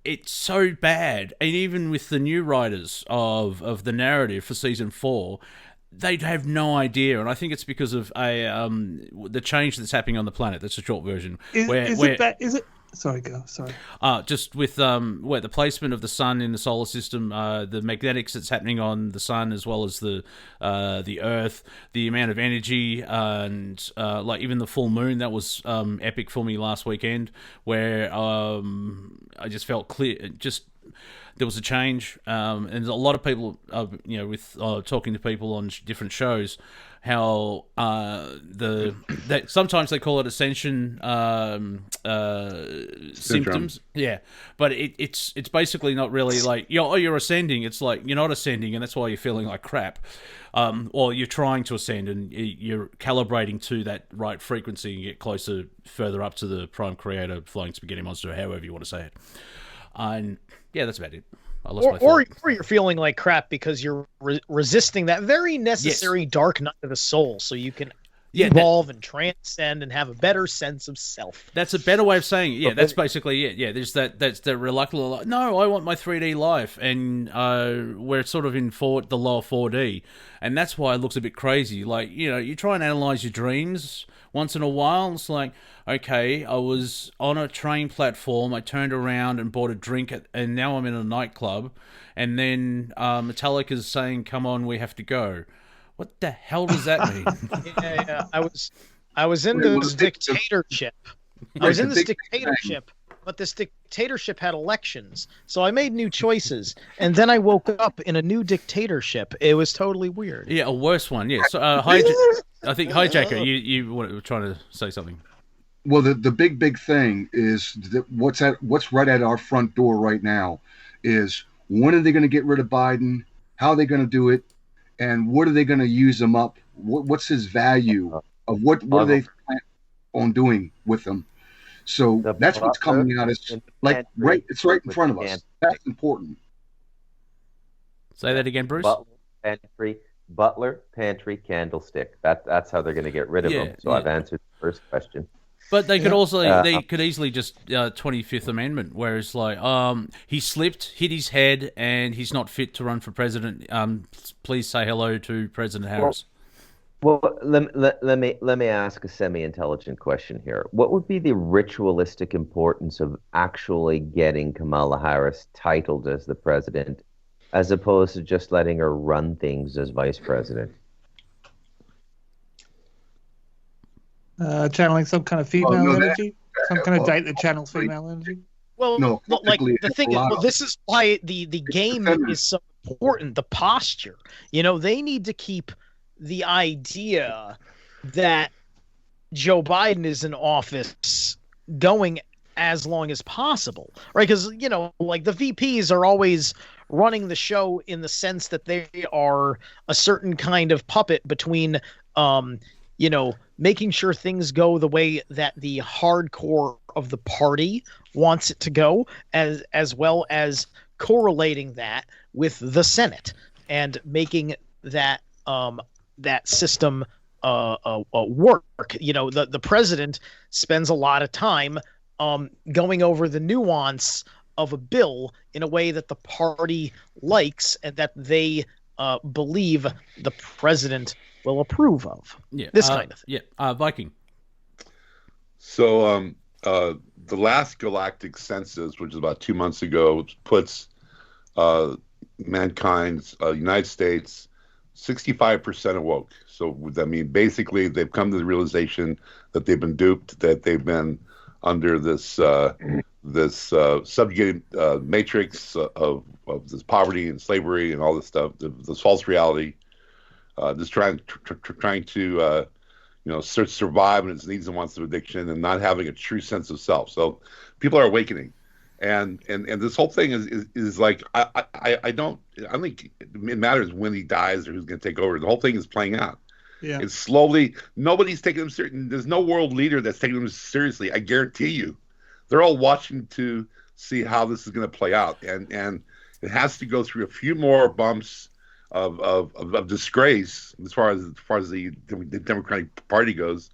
S1: It's so bad, and even with the new writers of the narrative for season 4, they have no idea, and I think it's because of the change that's happening on the planet. That's a short version.
S6: Is it? Sorry, go. Sorry.
S1: Just with where the placement of the sun in the solar system, the magnetics that's happening on the sun as well as the Earth, the amount of energy, and like even the full moon. That was epic for me last weekend, where I just felt clear, just there was a change, and a lot of people, with talking to people on different shows, how that sometimes they call it ascension symptoms, but it's basically not really like you're ascending. It's like you're not ascending, and that's why you're feeling like crap. Or you're trying to ascend and you're calibrating to that right frequency and get closer, further up to the Prime Creator, Flying Spaghetti Monster, however you want to say it. And yeah, that's about it.
S3: Or you're feeling like crap because you're resisting that very necessary dark night of the soul, so you can evolve and transcend and have a better sense of self.
S1: That's a better way of saying it. Yeah, that's basically it. Yeah, there's that's the reluctant, like, no, I want my 3D life, and we're sort of in the lower 4D, and that's why it looks a bit crazy. Like, you try and analyze your dreams once in a while. It's like, okay, I was on a train platform, I turned around and bought a drink, and now I'm in a nightclub, and then Metallica's saying, come on, we have to go. What the hell does that mean?
S3: I was in this dictatorship. I was in this dictatorship, but this dictatorship had elections, so I made new choices, and then I woke up in a new dictatorship. It was totally weird.
S1: Yeah, a worse one. Yeah. So, I think HiJacker, you were trying to say something.
S4: Well, the big thing is that what's right at our front door right now is, when are they going to get rid of Biden? How are they going to do it? And what are they going to use him up? What's his value of what are they plan on doing with them? So that's what's coming out. It's like it's right in front of us. That's important.
S1: Say that again, Bruce.
S2: Butler, pantry, candlestick. That's how they're going to get rid of him. So I've answered the first question.
S1: But they could they could easily just 25th Amendment, whereas like he slipped, hit his head, and he's not fit to run for president. Please say hello to President Harris.
S2: Well, let me ask a semi-intelligent question here. What would be the ritualistic importance of actually getting Kamala Harris titled as the president, as opposed to just letting her run things as vice president?
S6: Channeling some kind of female energy? Some kind of date that channels female energy?
S3: Well, no, like the thing is, this is why the game is so important, the posture. They need to keep the idea that Joe Biden is in office going as long as possible, right? Because, like the VPs are always running the show in the sense that they are a certain kind of puppet between, making sure things go the way that the hardcore of the party wants it to go, as well as correlating that with the Senate and making that that system work. The president spends a lot of time going over the nuance of a bill in a way that the party likes and that they believe the president will approve of. This kind of thing.
S1: Viking.
S7: So the last Galactic Census, which is about 2 months ago, puts mankind's United States 65% awoke. So I mean, basically, they've come to the realization that they've been duped, that they've been under this subjugated matrix of this poverty and slavery and all this stuff, this false reality. Just trying to survive in its needs and wants of addiction, and not having a true sense of self. So people are awakening, and this whole thing is like I don't think it matters when he dies or who's going to take over. The whole thing is playing out. Yeah, it's slowly. Nobody's taking him seriously. There's no world leader that's taking him seriously. I guarantee you, they're all watching to see how this is going to play out, and it has to go through a few more bumps of disgrace as far as the Democratic Party goes,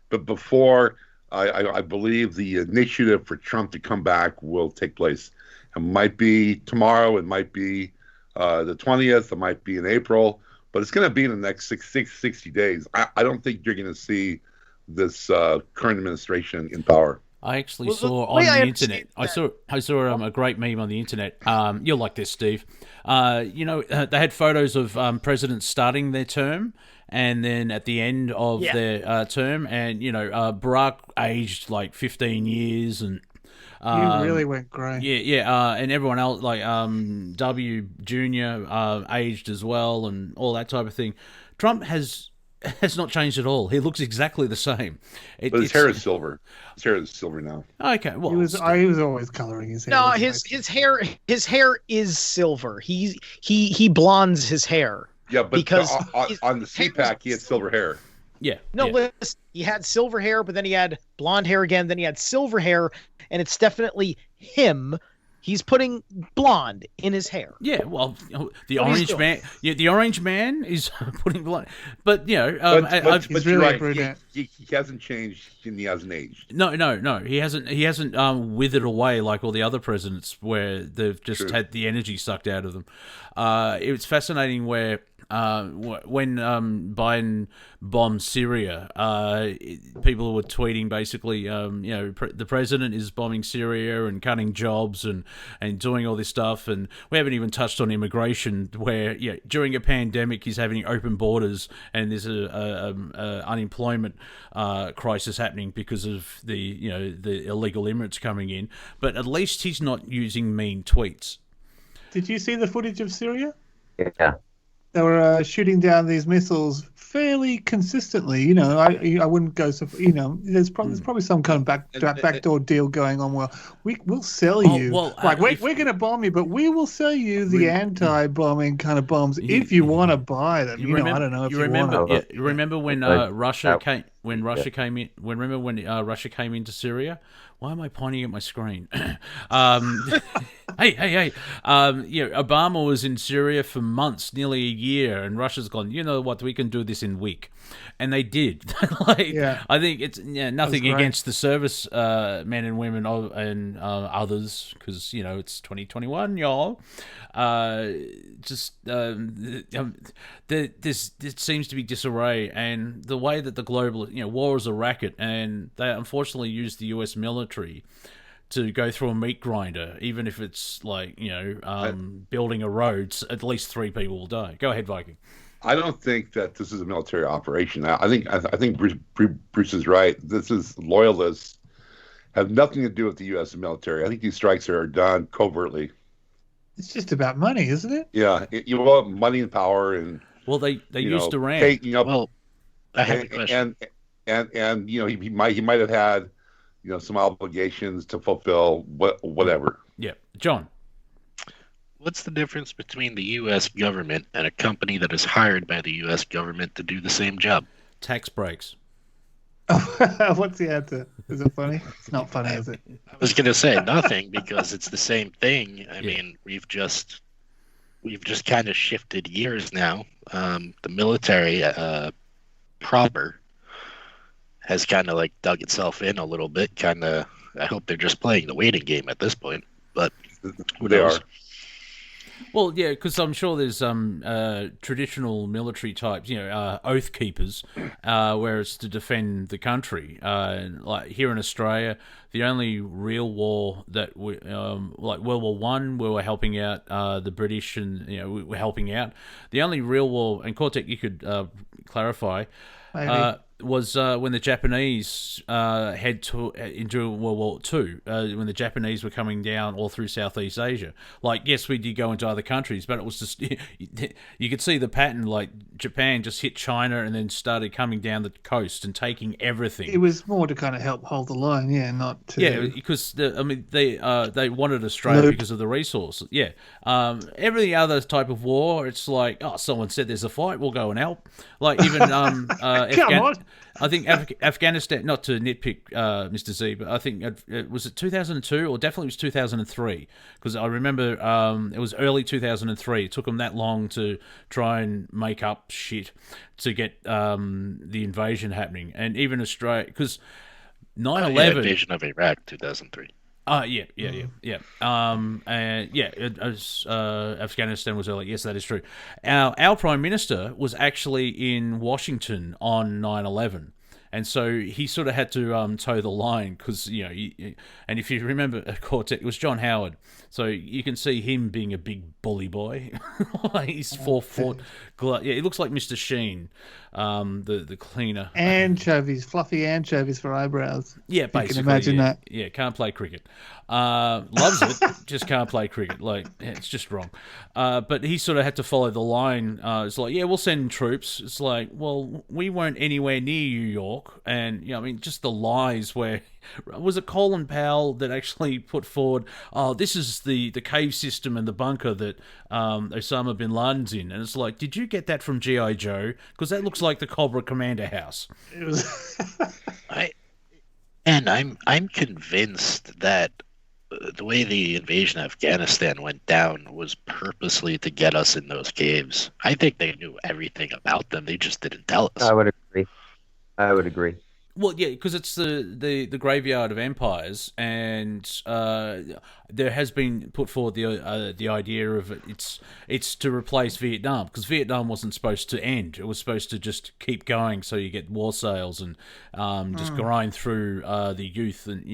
S7: but before I believe the initiative for Trump to come back will take place. It might be tomorrow, it might be the 20th, it might be in April, but it's going to be in the next 60 days. I don't think you're going to see this current administration in power.
S1: I actually saw on the internet. I saw a great meme on the internet. You'll like this, Steve. They had photos of presidents starting their term, and then at the end of their term, and Barack aged like 15 years, and
S6: You really went grey.
S1: Yeah, and everyone else, like W Junior, aged as well, and all that type of thing. Trump has not changed at all. He looks exactly the same.
S7: But his hair is silver. His hair is silver now.
S1: Okay, well,
S6: He was always coloring his hair.
S3: No, his hair is silver. He blondes his hair.
S7: Yeah, but
S3: because
S7: on the CPAC, he had silver hair.
S1: Yeah.
S3: No,
S1: yeah.
S3: listen, he had silver hair, but then he had blonde hair again. Then he had silver hair, and it's definitely him. He's putting blonde in his hair.
S1: Yeah, well, the
S3: What he's
S1: orange
S3: doing.
S1: man. Yeah, the orange man is putting blonde. But
S7: But
S6: He's
S7: you're
S6: really
S7: right.
S6: brunette.
S7: He hasn't changed and he hasn't aged.
S1: No. He hasn't withered away like all the other presidents, where they've just
S7: True.
S1: had the energy sucked out of them. It was fascinating where when Biden bombed Syria, people were tweeting basically, the president is bombing Syria and cutting jobs and doing all this stuff, and we haven't even touched on immigration, where during a pandemic he's having open borders and there's a unemployment crisis happening because of the illegal immigrants coming in, but at least he's not using mean tweets.
S6: Did you see the footage of Syria?
S2: Yeah.
S6: They were shooting down these missiles fairly consistently. I wouldn't go so. There's probably some kind of backdoor deal going on. Well, we'll sell you. We're going to bomb you, but we will sell you the anti-bombing kind of bombs if you want to buy them. I don't know if you
S1: remember.
S6: want to.
S1: You remember when Russia came? When Russia came in? Remember when Russia came into Syria? Why am I pointing at my screen? Hey! Obama was in Syria for months, nearly a year, and Russia's gone, you know what, we can do this in a week. And they did. I think it's nothing against the service men and women and others, because, it's 2021, y'all. This seems to be disarray, and the way that the global, war is a racket, and they unfortunately use the US military to go through a meat grinder, even if it's building a road. At least 3 people will die. Go ahead, Viking.
S7: I don't think that this is a military operation. I think Bruce is right. This is loyalists, have nothing to do with the U.S. military. I think these strikes are done covertly.
S6: It's just about money, isn't it?
S7: Yeah, you want money and power, and
S1: they used Iran.
S5: I have a question.
S7: And he might have had some obligations to fulfill, whatever.
S1: Yeah, John.
S5: What's the difference between the U.S. government and a company that is hired by the U.S. government to do the same job?
S1: Tax breaks.
S6: What's the answer? Is it funny? It's not funny, is it?
S5: I was going to say nothing, because it's the same thing. I mean, we've just kind of shifted gears now. The military proper has kind of dug itself in a little bit. I hope they're just playing the waiting game at this point, but who knows?
S1: Well, yeah, because I'm sure there's traditional military types, oath keepers, where it's to defend the country. Like here in Australia, the only real war that we, like World War One, we were helping out the British, and we were helping out. The only real war, and Cortek, you could clarify. Was when the Japanese into World War II, when the Japanese were coming down all through Southeast Asia. Yes, we did go into other countries, but it was just, you could see the pattern, Japan just hit China and then started coming down the coast and taking everything.
S6: It was more to kind of help hold the line, not to...
S1: Yeah, because, they wanted Australia because of the resources. Yeah. Every other type of war, it's someone said there's a fight, we'll go and help. Even...
S6: Come on!
S1: I think Afghanistan, not to nitpick Mr. Z, but I think, was it 2002 or definitely it was 2003? Because I remember it was early 2003. It took them that long to try and make up shit to get the invasion happening. And even Australia, because 9/11...
S5: invasion of Iraq, 2003.
S1: Yeah. Afghanistan was early. Yes, that is true. Our Prime Minister was actually in Washington on 9/11, And so he sort of had to toe the line because, and if you remember Cortek, it was John Howard. So you can see him being a big bully boy. He's 4 foot. Yeah, he looks like Mr. Sheen, the cleaner.
S6: Anchovies, fluffy anchovies for eyebrows.
S1: Yeah, basically.
S6: You can imagine that.
S1: Yeah, can't play cricket. Loves it, just can't play cricket. Like, it's just wrong. But he sort of had to follow the line. It's like, yeah, we'll send troops. It's like, well, we weren't anywhere near New York. And, just the lies where... Was it Colin Powell that actually put forward, this is the cave system and the bunker that Osama bin Laden's in? And it's like, did you get that from G.I. Joe? Because that looks like the Cobra Commander house.
S6: It was...
S5: I'm convinced that the way the invasion of Afghanistan went down was purposely to get us in those caves. I think they knew everything about them. They just didn't tell us.
S2: I would agree.
S1: Well, yeah, because it's the graveyard of empires, and there has been put forward the idea of it's to replace Vietnam, because Vietnam wasn't supposed to end; it was supposed to just keep going, so you get war sales and just grind through the youth, and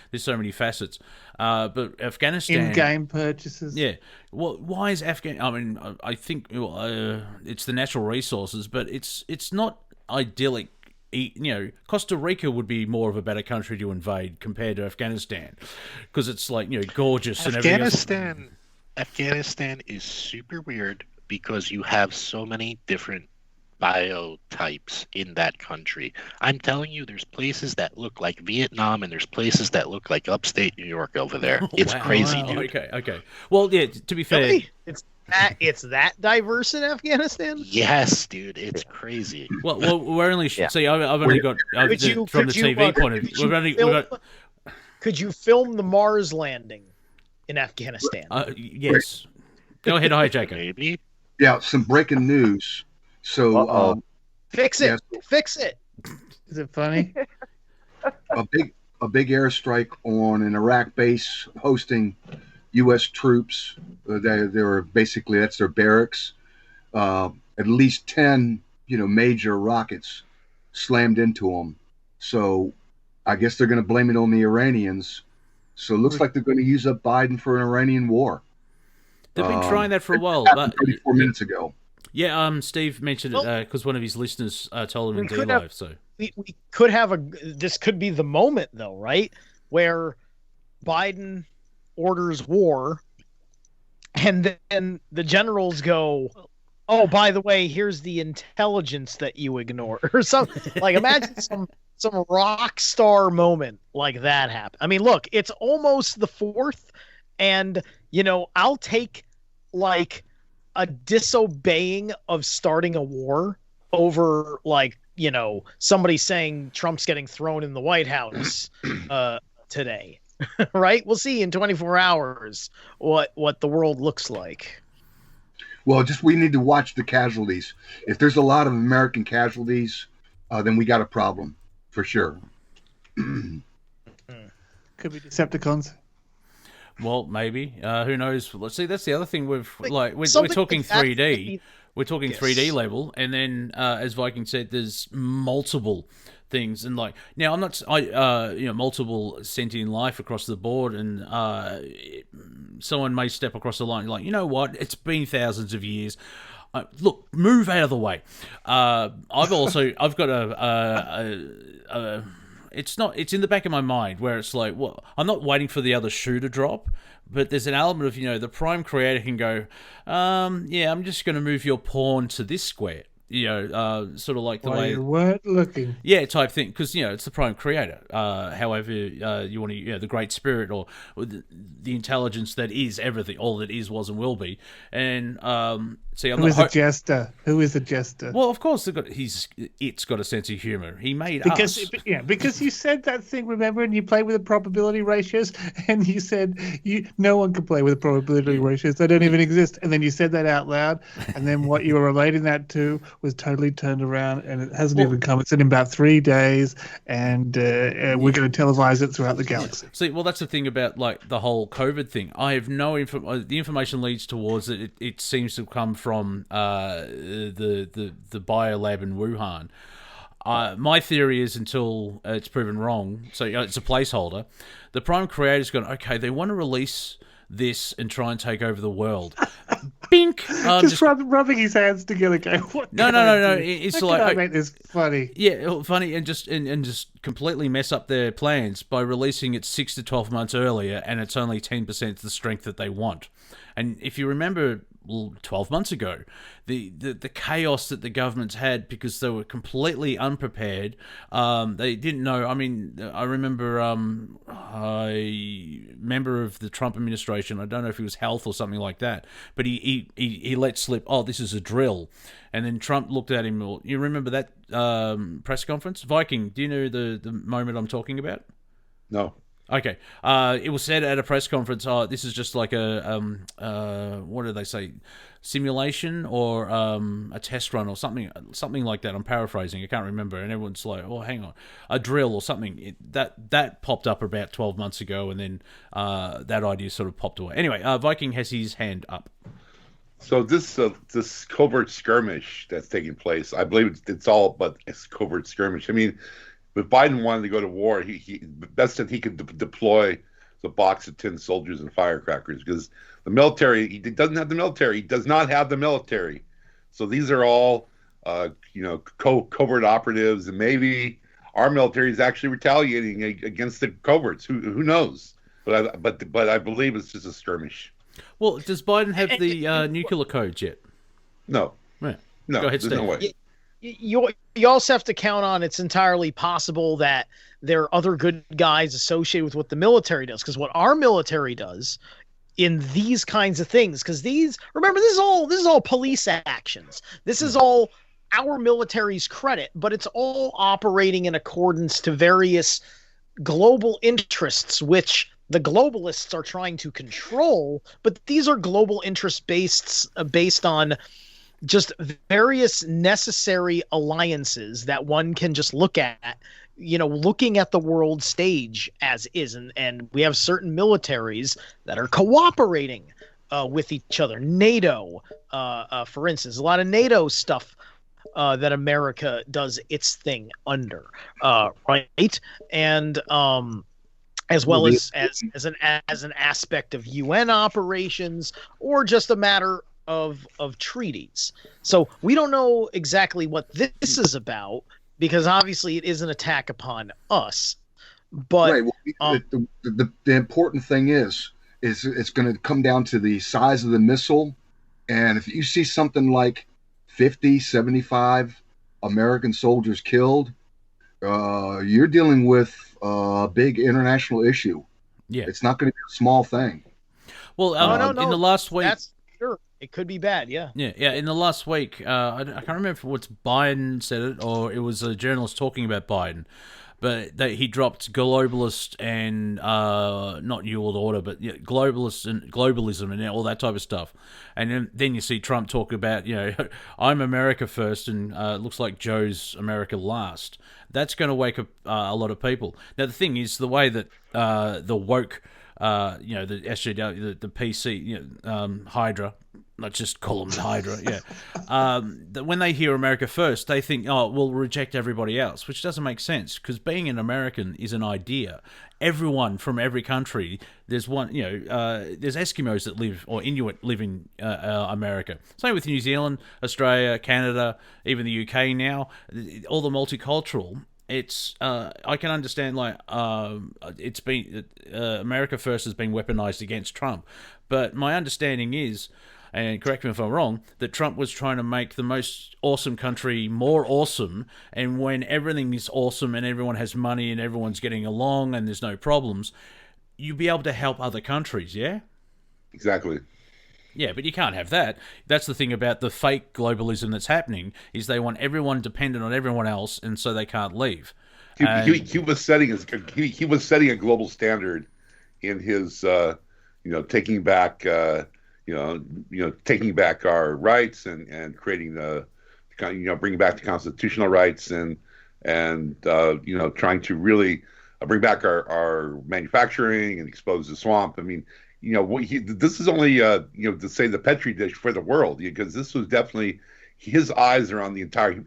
S1: there's so many facets. But Afghanistan,
S6: in-game purchases,
S1: yeah. Well, why is Afghan? I mean, I think it's the natural resources, but it's not idyllic. Costa Rica would be more of a better country to invade compared to Afghanistan, because it's like gorgeous and everything else.
S5: Afghanistan is super weird because you have so many different biotypes in that country. I'm telling you, there's places that look like Vietnam and there's places that look like upstate New York over there. It's crazy, dude.
S1: Okay. Well, yeah. To be fair,
S3: really? It's that diverse in Afghanistan?
S5: Yes, dude, it's crazy.
S1: Well, we're only see. I've only got from the TV point of view.
S3: Could you film the Mars landing in Afghanistan?
S1: Yes. Go ahead, HiJacker.
S5: Maybe.
S4: Yeah, some breaking news. So
S3: fix it. Fix it.
S6: Is it funny?
S4: a big airstrike on an Iraq base hosting U.S. troops. They were basically, that's their barracks. At least 10, major rockets slammed into them. So I guess they're going to blame it on the Iranians. So it looks like they're going to use up Biden for an Iranian war.
S1: They've been trying that for a while.
S4: 34 minutes ago.
S1: Yeah, Steve mentioned it because one of his listeners told him in D-Live. So
S3: we could have this could be the moment, though, right? Where Biden orders war, and then the generals go, "Oh, by the way, here's the intelligence that you ignore," or something. Like, imagine some rock star moment like that happen. I mean, look, it's almost the 4th, and I'll take like a disobeying of starting a war over somebody saying Trump's getting thrown in the White House today. Right? We'll see in 24 hours what the world looks like.
S4: Well, we need to watch the casualties. If there's a lot of American casualties, then we got a problem for sure.
S6: Could be Decepticons.
S1: Well, maybe. Who knows? Let's see. That's the other thing. We're talking 3D. We're talking 3D level, and then as Viking said, there's multiple things, and now I'm not. Multiple sentient life across the board, and someone may step across the line. Like, you know what? It's been thousands of years. Look, move out of the way. I've got a it's in the back of my mind where it's like, well, I'm not waiting for the other shoe to drop, but there's an element of, the prime creator can go, I'm just going to move your pawn to this square. Sort of like the way
S6: you weren't looking.
S1: Yeah, type thing, because it's the prime creator. However, you want to, the great spirit or the intelligence that is everything, all that is, was, and will be. And
S6: who is a jester? Who is a jester?
S1: Well, of course, it's got a sense of humor. He made
S6: us.
S1: Yeah,
S6: because you said that thing, remember, and you played with the probability ratios, and you said no one can play with the probability ratios; they don't even exist. And then you said that out loud, and then what you were relating that to was totally turned around, and it hasn't even come. It's in about 3 days, and we're going to televise it throughout the galaxy.
S1: See, well, that's the thing about the whole COVID thing. I have no the information leads towards that it seems to come from the biolab in Wuhan. My theory is until it's proven wrong, so it's a placeholder. The Prime Creator's gone, okay, they want to release this and try and take over the world. Bink!
S6: Just rubbing his hands together, going, "What?
S1: No. It's
S6: How
S1: like
S6: can I make this funny."
S1: Yeah, funny, and just completely mess up their plans by releasing it 6 to 12 months earlier, and it's only 10% the strength that they want. And if you remember, 12 months ago, the chaos that the governments had because they were completely unprepared. They didn't know. I mean, I remember a member of the Trump administration, I don't know if it was health or something like that, but he let slip, oh, this is a drill. And then Trump looked at him. You remember that press conference? Viking, do you know the moment I'm talking about?
S7: No.
S1: Okay. It was said at a press conference, oh, this is just like a, what do they say, simulation or a test run or something like that. I'm paraphrasing. I can't remember. And everyone's like, oh, hang on, a drill or something. That popped up about 12 months ago, and then that idea sort of popped away. Anyway, Viking has his hand up.
S7: So this covert skirmish that's taking place, I believe it's all but a covert skirmish. I mean, if Biden wanted to go to war, he best that he could deploy the box of tin soldiers and firecrackers, because the military, he doesn't have the military. He does not have the military. So these are all, covert operatives, and maybe our military is actually retaliating against the coverts. Who knows? But I believe it's just a skirmish.
S1: Well, does Biden have the nuclear codes yet?
S7: No.
S1: Right.
S7: No,
S1: go ahead,
S7: there's
S1: Steve.
S7: no way.
S3: You also have to count on it's entirely possible that there are other good guys associated with what the military does, because what our military does in these kinds of things, because remember, this is all police actions. This is all our military's credit, but it's all operating in accordance to various global interests, which the globalists are trying to control. But these are global interests based on just various necessary alliances that one can just look at, looking at the world stage as is. And we have certain militaries that are cooperating with each other. NATO, for instance, a lot of NATO stuff that America does its thing under, right? And as well as an aspect of UN operations, or just a matter of treaties. So we don't know exactly what this is about, because obviously it is an attack upon us. But
S4: right. Well, the important thing is it's going to come down to the size of the missile. And if you see something like 50, 75 American soldiers killed, you're dealing with a big international issue.
S1: Yeah,
S4: it's not going to be a small thing.
S1: Well,
S3: no.
S1: In the last week,
S3: that's sure. It could be bad, yeah.
S1: Yeah. In the last week, I can't remember if it's Biden said it or it was a journalist talking about Biden, but that he dropped globalist and not New World Order, but globalist and globalism and all that type of stuff. And then you see Trump talk about, I'm America first, and it looks like Joe's America last. That's going to wake up a lot of people. Now the thing is, the way that the woke, the SJW, the PC, Hydra. Let's just call them the Hydra, yeah. That when they hear America first, they think, oh, we'll reject everybody else, which doesn't make sense, because being an American is an idea. Everyone from every country, there's there's Eskimos that live, or Inuit live in America. Same with New Zealand, Australia, Canada, even the UK now. All the multicultural. It's I can understand it's been America first has been weaponized against Trump, but my understanding is, and correct me if I'm wrong, that Trump was trying to make the most awesome country more awesome, and when everything is awesome and everyone has money and everyone's getting along and there's no problems, you'll be able to help other countries, yeah?
S7: Exactly.
S1: Yeah, but you can't have that. That's the thing about the fake globalism that's happening, is they want everyone dependent on everyone else, and so they can't leave.
S7: He was setting a global standard in his taking back taking back our rights and creating bringing back the constitutional rights and trying to really bring back our manufacturing and expose the swamp. I mean, this is only to say the petri dish for the world, because this was definitely, his eyes are on the entire.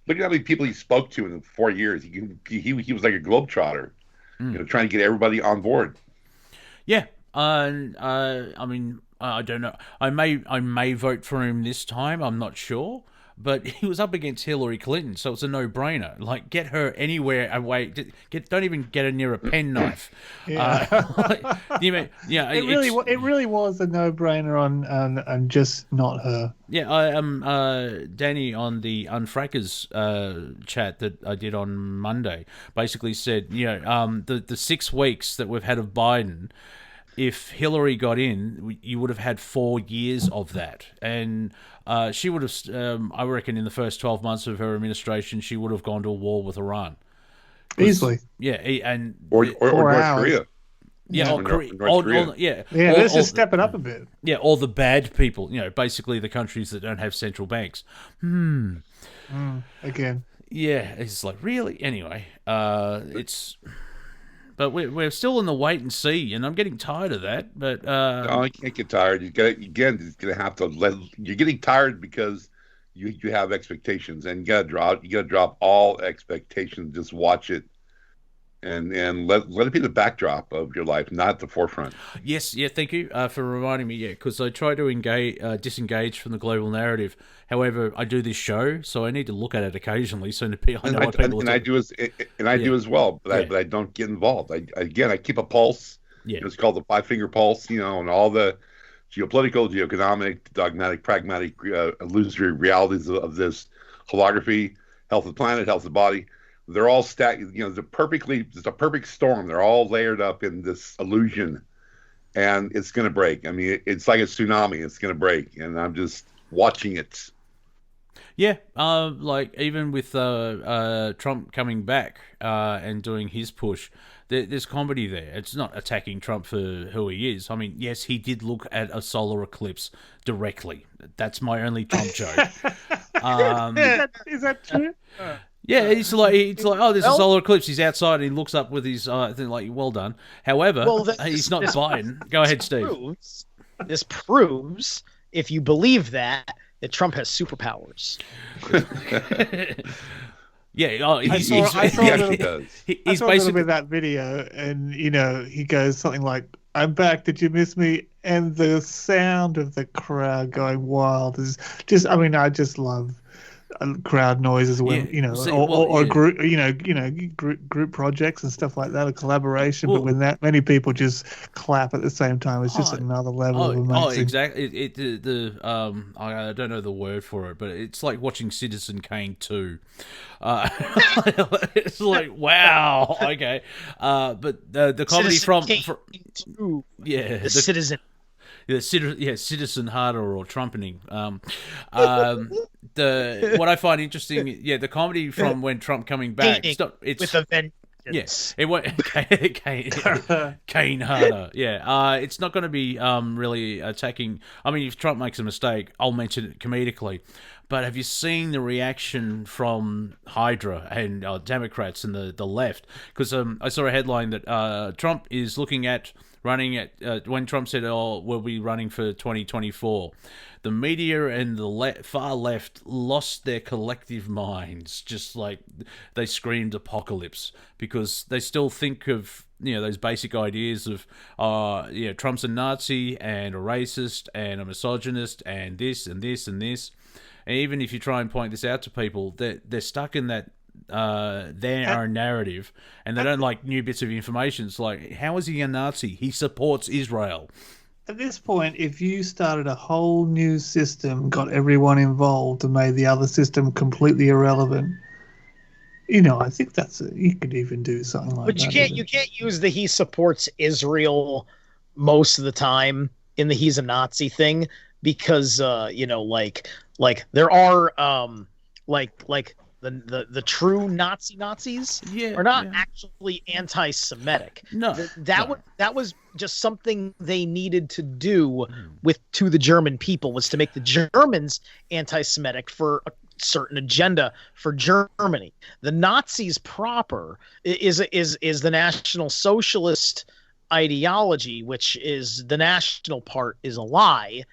S7: Look at how many people he spoke to in 4 years. He was like a globetrotter, trying to get everybody on board.
S1: Yeah, I mean, I don't know. I may vote for him this time. I'm not sure, but he was up against Hillary Clinton, so it's a no-brainer. Like, get her anywhere away. Don't even get her near a penknife.
S6: Yeah. It really was a no-brainer on just not her.
S1: Yeah, Danny on the Unfrackers chat that I did on Monday basically said, the 6 weeks that we've had of Biden, if Hillary got in, you would have had 4 years of that. And she would have, I reckon, in the first 12 months of her administration, she would have gone to a war with Iran.
S6: Easily.
S1: Yeah, and
S7: or North Korea.
S1: Yeah,
S7: North Korea.
S1: Yeah,
S6: let's just step it up a bit.
S1: Yeah, all the bad people, basically the countries that don't have central banks.
S6: Again.
S1: Yeah, it's like, really? Anyway, but we're still in the wait and see, and I'm getting tired of that. But
S7: no, I can't get tired. You're gonna have to you're getting tired because you have expectations, and you gotta drop all expectations. Just watch it, and let it be the backdrop of your life, not the forefront.
S1: Yes, yeah, thank you for reminding me. Yeah, because I try to disengage from the global narrative. However, I do this show, so I need to look at it occasionally. So I know what people
S7: and I do as well, but I don't get involved. I keep a pulse.
S1: Yeah,
S7: it's called the 5-finger pulse. And all the geopolitical, geoeconomic, dogmatic, pragmatic, illusory realities of this holography, health of the planet, health of the body. They're all stacked. It's a perfect storm. They're all layered up in this illusion, and it's going to break. I mean, it's like a tsunami. It's going to break, and I'm just watching it.
S1: Yeah, like even with Trump coming back and doing his push, there's comedy there. It's not attacking Trump for who he is. I mean, yes, he did look at a solar eclipse directly. That's my only Trump joke.
S6: Is that true?
S1: Yeah, it's like, oh, there's a solar eclipse. He's outside and he looks up with his thing, like, well done. However, he's not Biden. Go ahead, Steve.
S3: This proves, if you believe that Trump has superpowers.
S1: Yeah,
S6: I saw a little bit of that video, and he goes something like, "I'm back. Did you miss me?" And the sound of the crowd going wild is just. I mean, I just love crowd noises when group projects and stuff like that, a collaboration. But when that many people just clap at the same time, it's just another level of amazing.
S1: Oh, exactly. I don't know the word for it, but it's like watching Citizen Kane 2. It's like, wow, okay. But the comedy from
S3: the Citizen.
S1: Citizen Harder or trumpeting. What I find interesting, the comedy from when Trump coming back. It's
S3: with a vengeance.
S1: Yes, it won't. Kane Harder. Yeah, it's not going to be really attacking. I mean, if Trump makes a mistake, I'll mention it comedically. But have you seen the reaction from Hydra and Democrats and the left? Because I saw a headline that Trump is looking at running at when Trump said, "Oh, we'll be running for 2024." The media and the far left lost their collective minds, just like they screamed apocalypse, because they still think of those basic ideas of Trump's a Nazi and a racist and a misogynist and this and this and this. And even if you try and point this out to people, they're stuck in that their narrative, and they don't like new bits of information. It's like, how is he a Nazi? He supports Israel.
S6: At this point, if you started a whole new system, got everyone involved, and made the other system completely irrelevant, I think you could even do something like that.
S3: But you can't use the he supports Israel most of the time in the he's a Nazi thing, because like there are the true Nazis are not actually anti-Semitic.
S1: No,
S3: that was just something they needed to do to the German people, was to make the Germans anti-Semitic for a certain agenda for Germany. The Nazis proper is the National Socialist ideology, which is the national part is a lie.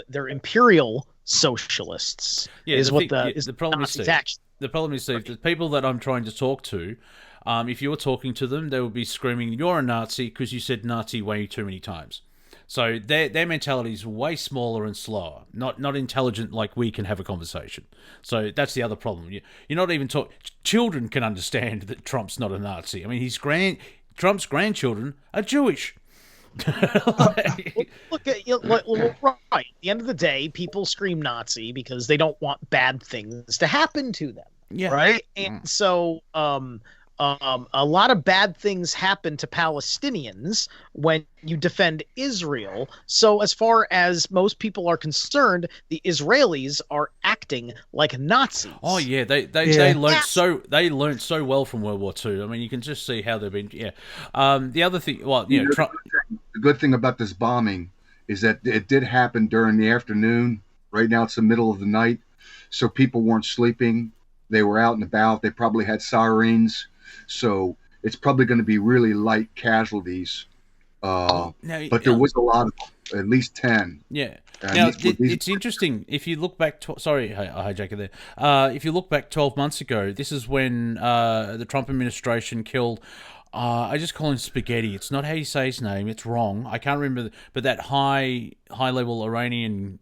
S3: They're imperial socialists.
S1: Yeah,
S3: the problem Nazis actually
S1: The problem is, Steve, the people that I'm trying to talk to, if you're talking to them, they will be screaming, "You're a Nazi," because you said Nazi way too many times. So their mentality is way smaller and slower, not intelligent like we can have a conversation. So that's the other problem. You're not even talking. Children can understand that Trump's not a Nazi. I mean, Trump's grandchildren are Jewish.
S3: Look at right. At the end of the day, people scream Nazi because they don't want bad things to happen to them.
S1: Yeah.
S3: Right. And so, a lot of bad things happen to Palestinians when you defend Israel. So as far as most people are concerned, the Israelis are acting like Nazis.
S1: Oh yeah, they learned so well from World War II. I mean, you can just see how they've been. Yeah. The other thing, Trump.
S4: The good thing about this bombing is that it did happen during the afternoon. Right now, it's the middle of the night, so people weren't sleeping. They were out and about. They probably had sirens. So it's probably going to be really light casualties. But there was a lot of them, at least 10.
S1: Yeah. Now, it's interesting. If you look back... Sorry, HiJacker there. If you look back 12 months ago, this is when the Trump administration killed... I just call him Spaghetti. It's not how you say his name. It's wrong. I can't remember. But that high-level Iranian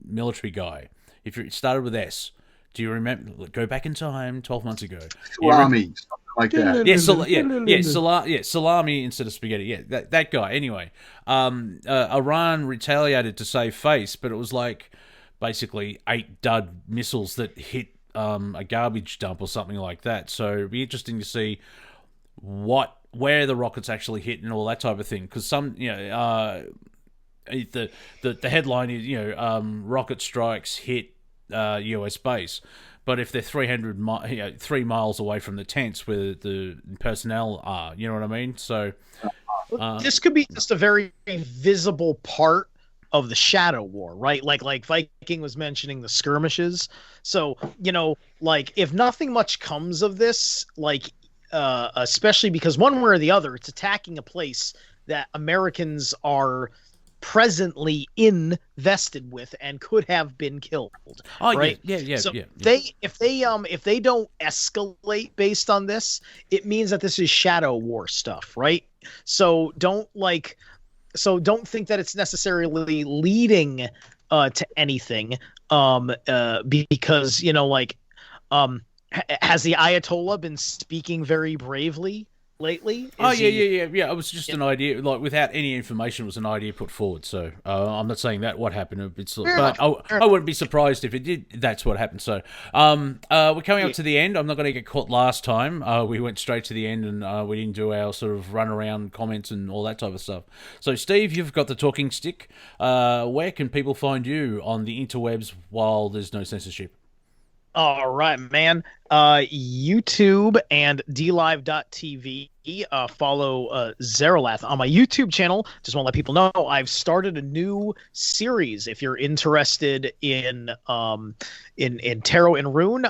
S1: military guy. It started with S. Do you remember? Go back in time, 12 months ago.
S4: Salami, something like that.
S1: Salami instead of spaghetti. Yeah, that guy. Anyway, Iran retaliated to save face, but it was like basically 8 dud missiles that hit a garbage dump or something like that. So it'd be interesting to see where the rockets actually hit and all that type of thing. Because some, the headline is, rocket strikes hit US base, but if they're 3 miles away from the tents where the personnel are, you know what I mean? So
S3: this could be just a very visible part of the shadow war, right? Like Viking was mentioning the skirmishes. So if nothing much comes of this, especially because one way or the other, it's attacking a place that Americans are presently invested with and could have been killed.
S1: Oh,
S3: right?
S1: Yeah.
S3: So
S1: yeah.
S3: if they don't escalate based on this, it means that this is shadow war stuff, right? So don't think that it's necessarily leading to anything, because has the Ayatollah been speaking very bravely lately?
S1: Yeah. It was just an idea, without any information, it was an idea put forward. So I'm not saying that what happened, but I wouldn't be surprised if it did. That's what happened. So we're coming up to the end. I'm not going to get caught last time. We went straight to the end and we didn't do our sort of run around comments and all that type of stuff. So Steve, you've got the talking stick. Where can people find you on the interwebs while there's no censorship?
S3: All right, man. YouTube and DLive.tv. Follow Zerilath on my YouTube channel. Just want to let people know I've started a new series. If you're interested in tarot and rune,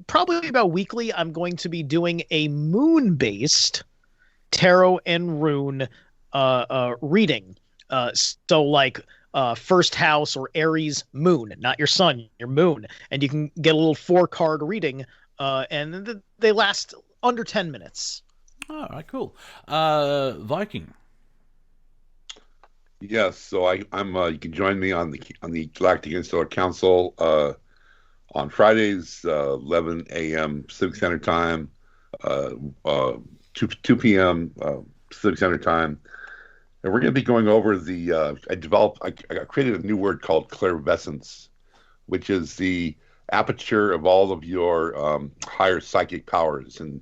S3: probably about weekly, I'm going to be doing a moon-based tarot and rune reading. First house or Aries moon, not your sun, your moon. And you can get a little 4-card reading, and they last under 10 minutes.
S1: All right, cool. Viking.
S7: Yes, so I'm. You can join me on the Galactic Census Council on Fridays, 11 a.m. Pacific Standard Time, 2 p.m. Pacific Standard Time. And we're going to be going over I created a new word called clairvoyance, which is the aperture of all of your higher psychic powers. And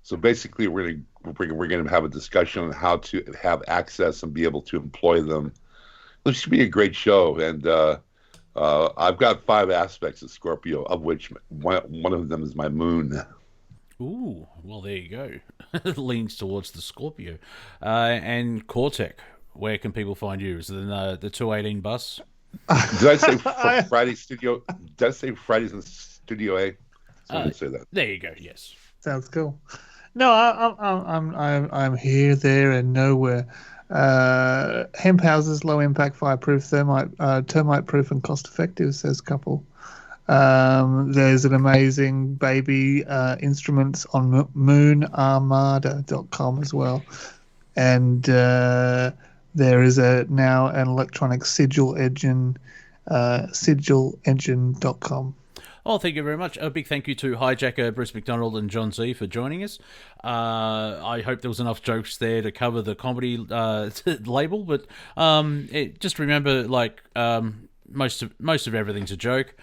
S7: so basically we're going to have a discussion on how to have access and be able to employ them. This should be a great show. And I've got 5 aspects of Scorpio, of which one of them is my moon.
S1: Ooh, well, there you go. Leans towards the Scorpio. And Cortek, where can people find you? Is it in the 218 bus?
S7: Did I say Friday studio? Did I say Fridays in Studio A? So I didn't say that.
S1: There you go. Yes.
S6: Sounds cool. No, I'm here, there, and nowhere. Hemp houses, low impact, fireproof, termite proof, and cost effective. Says couple. There's an amazing baby instruments on moonarmada.com as well. And there is now an electronic sigil engine, sigilengine.com.
S1: Oh, thank you very much. A big thank you to HiJacker, Bruce MacDonald, and John Z for joining us. I hope there was enough jokes there to cover the comedy label, but just remember, most of everything's a joke.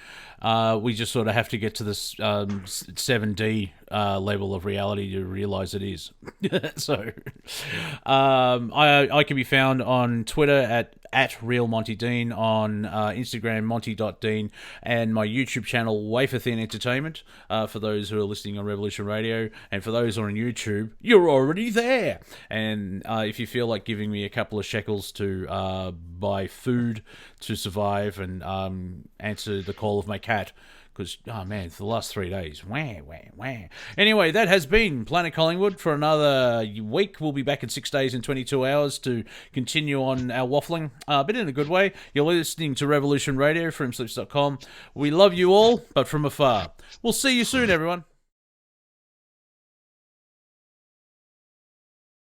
S1: We just sort of have to get to this 7D level of reality to realize it is. So, I can be found on Twitter at RealMontyDean, on Instagram Monty.Dean, and my YouTube channel Wafer Thin Entertainment. For those who are listening on Revolution Radio, and for those who are on YouTube, you're already there. And if you feel like giving me a couple of shekels to buy food to survive and answer the call of my cat, because, oh man, for the last 3 days, wah. Anyway, that has been Planet Collingwood for another week. We'll be back in 6 days and 22 hours to continue on our waffling, but in a good way. You're listening to Revolution Radio from Sleeps.com. We love you all, but from afar. We'll see you soon, everyone.